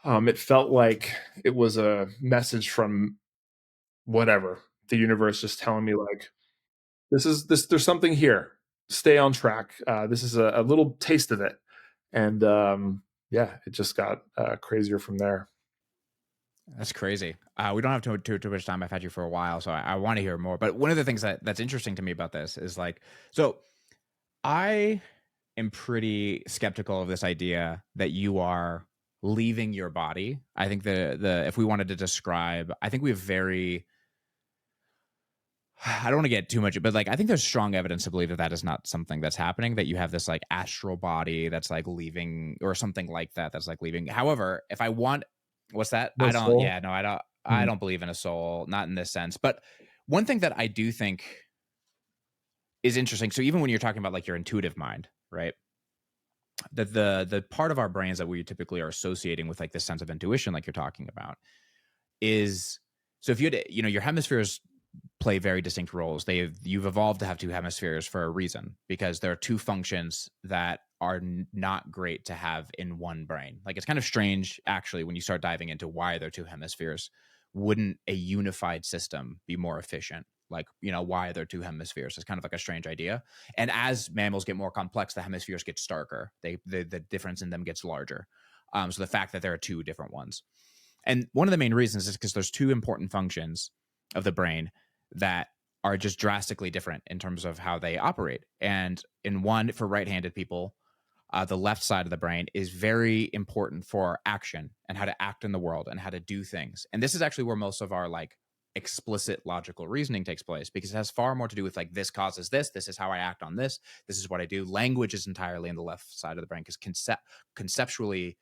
it felt like it was a message from whatever, the universe just telling me like, there's something here. Stay on track. This is a little taste of it. And yeah, it just got crazier from there. That's crazy. We don't have too much time. I've had you for a while, so I want to hear more. But one of the things that's interesting to me about this is like, so I am pretty skeptical of this idea that you are leaving your body. I think the if we wanted to describe, I think we have I don't want to get too much, but like I think there's strong evidence to believe that is not something that's happening, that you have this like astral body that's like leaving or something like that's like leaving. However, if I want, what's that? No soul? I don't believe in a soul, not in this sense. But one thing that I do think is interesting. So even when you're talking about like your intuitive mind, right? the part of our brains that we typically are associating with like this sense of intuition, like you're talking about, is so if you had, your hemispheres play very distinct roles. You've evolved to have two hemispheres for a reason, because there are two functions that are not great to have in one brain. Like, it's kind of strange actually when you start diving into why there are two hemispheres. Wouldn't a unified system be more efficient? Like, why are there two hemispheres? It's kind of like a strange idea. And as mammals get more complex, the hemispheres get starker. The difference in them gets larger. So the fact that there are two different ones. And one of the main reasons is because there's two important functions of the brain that are just drastically different in terms of how they operate. And in one, for right-handed people, the left side of the brain is very important for action and how to act in the world and how to do things. And this is actually where most of our like explicit logical reasoning takes place, because it has far more to do with like, this causes this is how I act on this is what I do. Language is entirely in the left side of the brain, because conceptually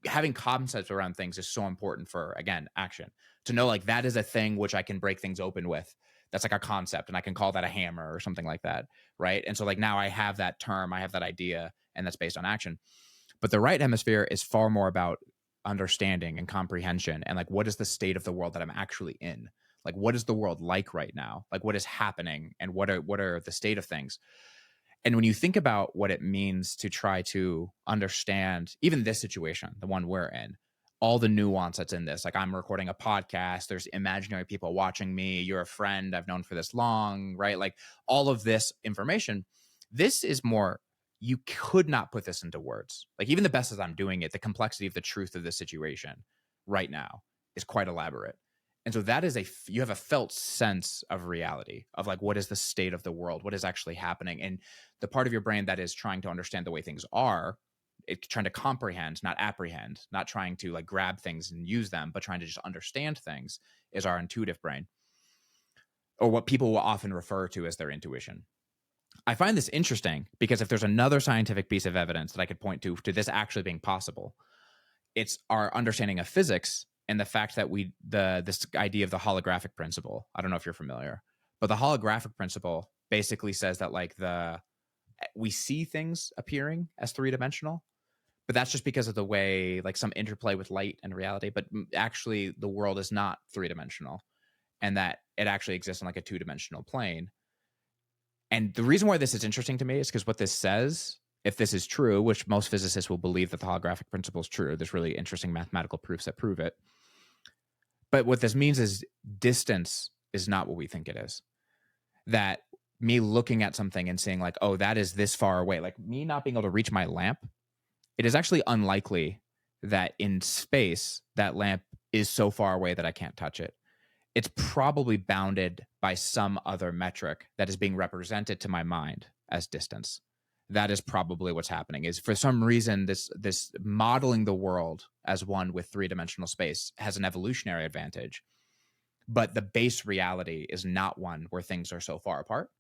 having concepts around things is so important for, again, action. To know like that is a thing which I can break things open with. That's like a concept, and I can call that a hammer or something like that, right? And so like now I have that term, I have that idea, and that's based on action. But the right hemisphere is far more about understanding and comprehension, and like, what is the state of the world that I'm actually in? Like, what is the world like right now? Like, what is happening, and what are the state of things? And when you think about what it means to try to understand even this situation, the one we're in, all the nuance that's in this, like, I'm recording a podcast, there's imaginary people watching me, you're a friend I've known for this long, right? Like, all of this information, this is more, you could not put this into words. Like, even the best as I'm doing it, the complexity of the truth of this situation right now is quite elaborate. And so that is you have a felt sense of reality, of like, what is the state of the world? What is actually happening? And the part of your brain that is trying to understand the way things are, it's trying to comprehend, not apprehend, not trying to like grab things and use them, but trying to just understand things, is our intuitive brain, or what people will often refer to as their intuition. I find this interesting because if there's another scientific piece of evidence that I could point to this actually being possible, it's our understanding of physics and the fact that this idea of the holographic principle. I don't know if you're familiar, but the holographic principle basically says that like we see things appearing as three-dimensional, but that's just because of the way like some interplay with light and reality. But actually the world is not three-dimensional, and that it actually exists on like a two-dimensional plane. And the reason why this is interesting to me is because what this says, if this is true, which most physicists will believe that the holographic principle is true, there's really interesting mathematical proofs that prove it. But what this means is distance is not what we think it is. That me looking at something and saying like, oh, that is this far away, like me not being able to reach my lamp, it is actually unlikely that in space that lamp is so far away that I can't touch it. It's probably bounded by some other metric that is being represented to my mind as distance. That is probably what's happening, is for some reason this modeling the world as one with three-dimensional space has an evolutionary advantage, but the base reality is not one where things are so far apart.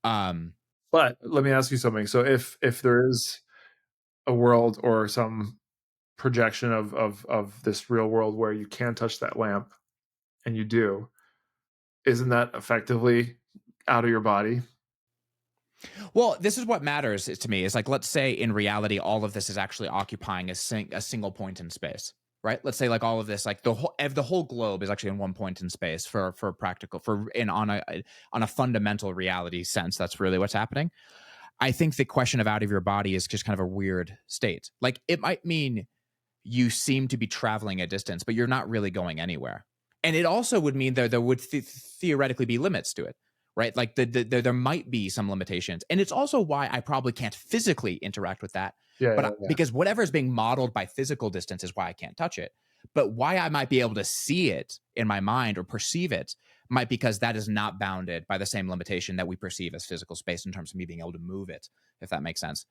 But let me ask you something. So if there is a world or some projection of this real world where you can touch that lamp, and you do, isn't that effectively out of your body? Well, this is what matters to me, is like, let's say in reality, all of this is actually occupying a single point in space, right? Let's say like all of this, like the whole globe is actually in one point in space for practical, on a fundamental reality sense. That's really what's happening. I think the question of out of your body is just kind of a weird state. Like, it might mean you seem to be traveling a distance, but you're not really going anywhere. And it also would mean there would theoretically be limits to it, right? Like there might be some limitations. And it's also why I probably can't physically interact with that. Because whatever is being modeled by physical distance is why I can't touch it. But why I might be able to see it in my mind or perceive it might because that is not bounded by the same limitation that we perceive as physical space in terms of me being able to move it, if that makes sense.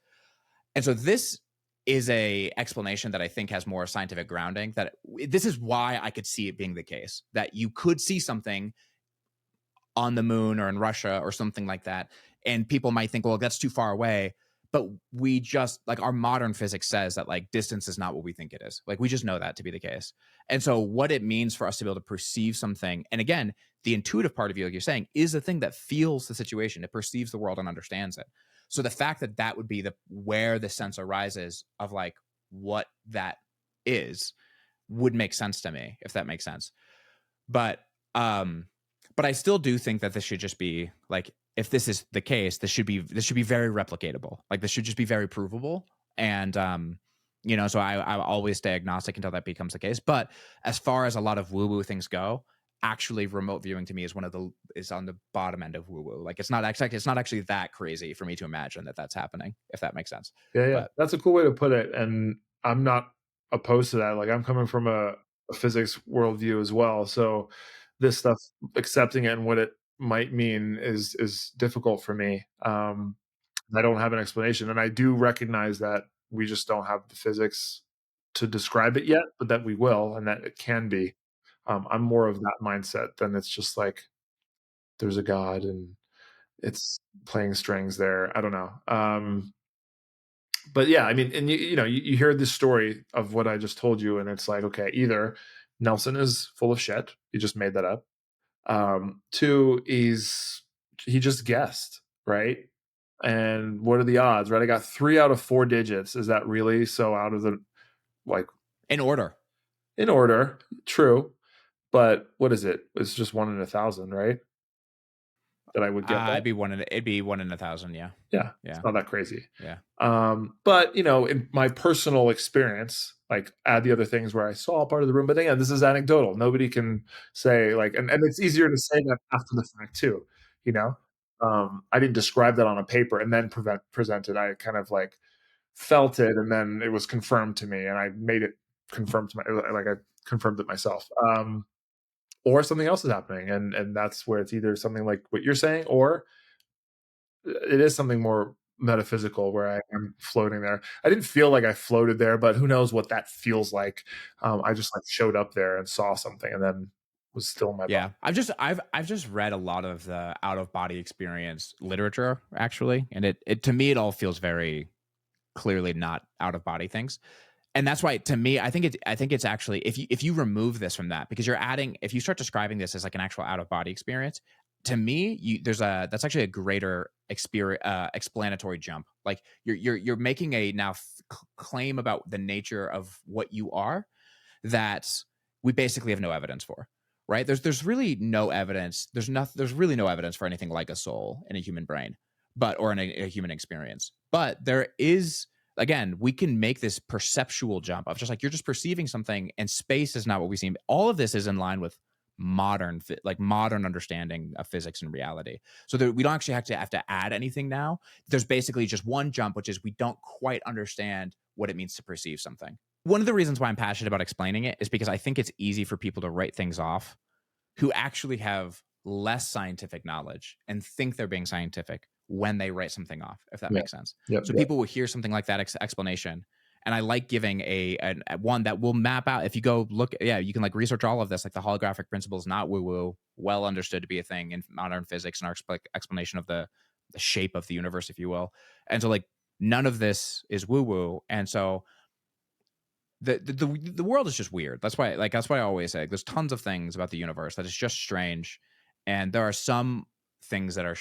And so this is a explanation that I think has more scientific grounding, that this is why I could see it being the case, that you could see something on the moon or in Russia or something like that, and people might think, well, that's too far away. But we just, like, our modern physics says that like distance is not what we think it is. Like, we just know that to be the case. And so what it means for us to be able to perceive something, and again, the intuitive part of you, like you're saying, is the thing that feels the situation. It perceives the world and understands it. So the fact that that would be where the sense arises of like what that is would make sense to me, if that makes sense. But I still do think that this should just be like, if this is the case, this should be very replicatable. Like this should just be very provable. And so I always stay agnostic until that becomes the case. But as far as a lot of woo-woo things go, actually remote viewing to me is is on the bottom end of woo-woo. Like it's not actually that crazy for me to imagine that that's happening, if that makes sense. Yeah. But That's a cool way to put it. And I'm not opposed to that. Like I'm coming from a physics worldview as well. So this stuff, accepting it and what it might mean is difficult for me. I don't have an explanation. And I do recognize that we just don't have the physics to describe it yet, but that we will, and that it can be. I'm more of that mindset than it's just like there's a God and it's playing strings there. I don't know. But yeah, I mean, and you hear this story of what I just told you, and it's like, okay, either Nelson is full of shit, he just made that up. Two, he just guessed, right? And what are the odds, right? I got 3 out of 4 digits. Is that really so out of the, like, in order? In order, true. But what is it? It's just 1 in 1,000, right? That I would get that. It'd be 1 in 1,000. Yeah. Yeah. It's not that crazy. Yeah. But in my personal experience, like add the other things where I saw part of the room, but again, this is anecdotal. Nobody can say like, and it's easier to say that after the fact too, I didn't describe that on a paper and then present it. I kind of like felt it, and then it was confirmed to me, and I made it confirmed to I confirmed it myself. Or something else is happening, and that's where it's either something like what you're saying, or it is something more metaphysical where I am floating there. I didn't feel like I floated there, but who knows what that feels like. I just like showed up there and saw something, and then was still in my body. I've just read a lot of the out of body experience literature, actually, and it to me it all feels very clearly not out of body things. And that's why, to me, I think it's actually, if you remove this from that, because if you start describing this as like an actual out of body experience, to me, that's actually a greater explanatory jump. Like you're making a claim about the nature of what you are that we basically have no evidence for, right? There's really no evidence. There's really no evidence for anything like a soul in a human brain, or in a human experience. But there is. Again, we can make this perceptual jump of just like, you're just perceiving something and space is not what we see. All of this is in line with modern understanding of physics and reality. So that we don't actually have to add anything now. There's basically just one jump, which is we don't quite understand what it means to perceive something. One of the reasons why I'm passionate about explaining it is because I think it's easy for people to write things off who actually have less scientific knowledge and think they're being scientific when they write something off, if that makes sense. People will hear something like that explanation. And I like giving a one that will map out. If you go look, you can like research all of this. Like the holographic principle is not woo-woo, well understood to be a thing in modern physics and our explanation of the shape of the universe, if you will. And so like none of this is woo-woo. And so the world is just weird. That's why I always say there's tons of things about the universe that is just strange. And there are some things that are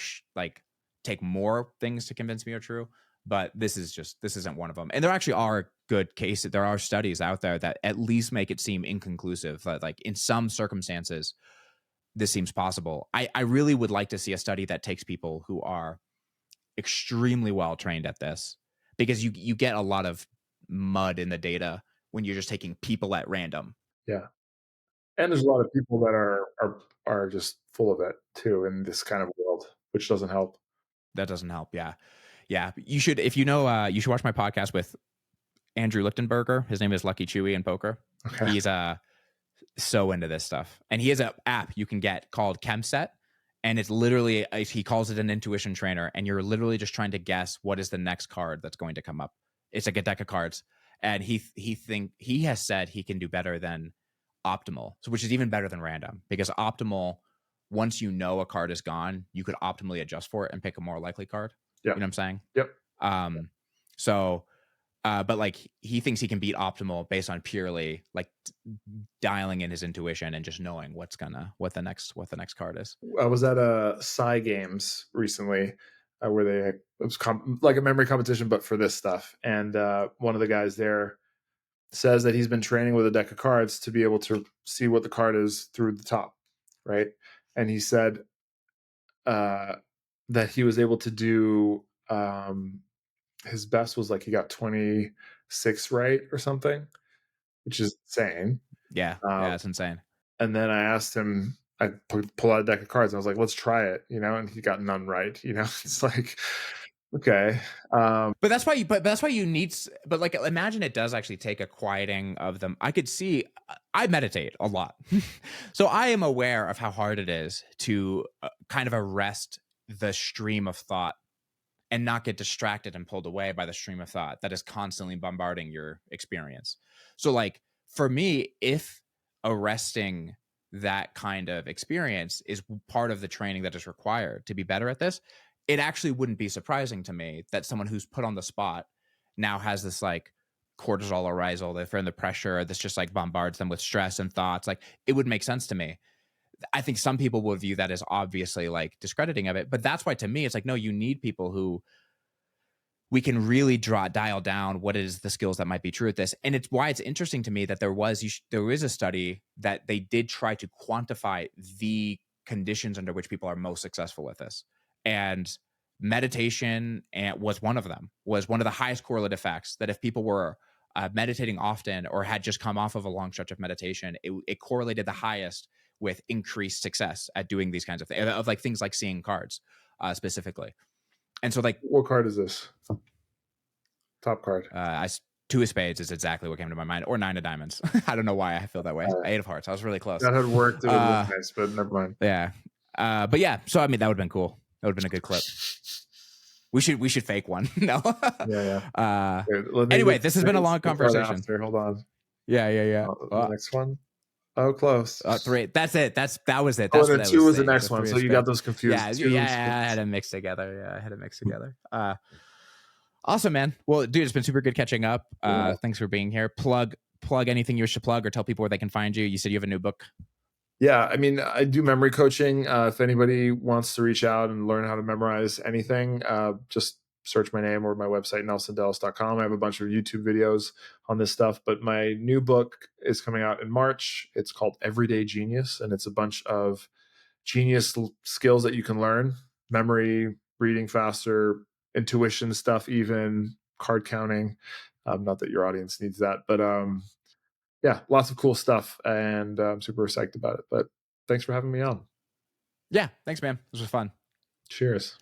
take more things to convince me are true, but this isn't one of them. And there actually are good cases. There are studies out there that at least make it seem inconclusive, that like in some circumstances, this seems possible. I really would like to see a study that takes people who are extremely well trained at this, because you get a lot of mud in the data when you're just taking people at random. Yeah. And there's a lot of people that are just full of it too in this kind of world, which doesn't help. That doesn't help. Yeah. You should, if you should watch my podcast with Andrew Lichtenberger. His name is Lucky Chewy in poker. Okay. He's so into this stuff, and he has an app you can get called ChemSet, and it's literally, he calls it an intuition trainer, and you're literally just trying to guess what is the next card that's going to come up. It's like a deck of cards, and he has said he can do better than optimal, so which is even better than random, because optimal, once you know a card is gone, you could optimally adjust for it and pick a more likely card. Yep. You know what I'm saying? Yep. But like he thinks he can beat optimal based on purely like dialing in his intuition and just knowing what the next card is. I was at a Psy Games recently, where it was like a memory competition, but for this stuff. And one of the guys there says that he's been training with a deck of cards to be able to see what the card is through the top, right? And he said that he was able to do his best was like he got 26 right or something, which is insane. Yeah, it's insane. And then I asked him, I pull out a deck of cards and I was like, let's try it, and he got none right. It's like, okay. But that's why you need, but like, imagine it does actually take a quieting of them. I could see, I meditate a lot. So I am aware of how hard it is to kind of arrest the stream of thought and not get distracted and pulled away by the stream of thought that is constantly bombarding your experience. So like for me, if arresting that kind of experience is part of the training that is required to be better at this, it actually wouldn't be surprising to me that someone who's put on the spot now has this like cortisol arousal, they're feeling the pressure, this just like bombards them with stress and thoughts. Like it would make sense to me. I think some people will view that as obviously like discrediting of it, but that's why to me, it's like, no, you need people who we can really dial down what is the skills that might be true at this. And it's why it's interesting to me that there is a study that they did try to quantify the conditions under which people are most successful with this. And meditation was one of them, was one of the highest correlative facts that if people were meditating often or had just come off of a long stretch of meditation, it correlated the highest with increased success at doing these kinds of things, of like things like seeing cards specifically. And so like, what card is this? Top card. Two of spades is exactly what came to my mind, or nine of diamonds. I don't know why I feel that way. Eight of hearts. I was really close. That had worked. It would have been nice, but never mind. Yeah. But yeah, so I mean, that would have been cool. That would have been a good clip. We should fake one. No. Yeah. Anyway, this has been a long conversation. Hold on. Yeah. The next one. Oh, close. 3. That's it. That was it. That's then 2 was the next one. So you got those confused. Yeah. I had it mixed together. Awesome, man. Well, dude, it's been super good catching up. Thanks for being here. Plug anything you wish to plug, or tell people where they can find you. You said you have a new book. Yeah, I mean, I do memory coaching. If anybody wants to reach out and learn how to memorize anything, just search my name or my website, nelsondellis.com. I have a bunch of YouTube videos on this stuff, but my new book is coming out in March. It's called Everyday Genius, and it's a bunch of genius skills that you can learn: memory, reading faster, intuition stuff, even card counting. Not that your audience needs that, but yeah, lots of cool stuff, and I'm super psyched about it. But thanks for having me on. Yeah, thanks, man. This was fun. Cheers.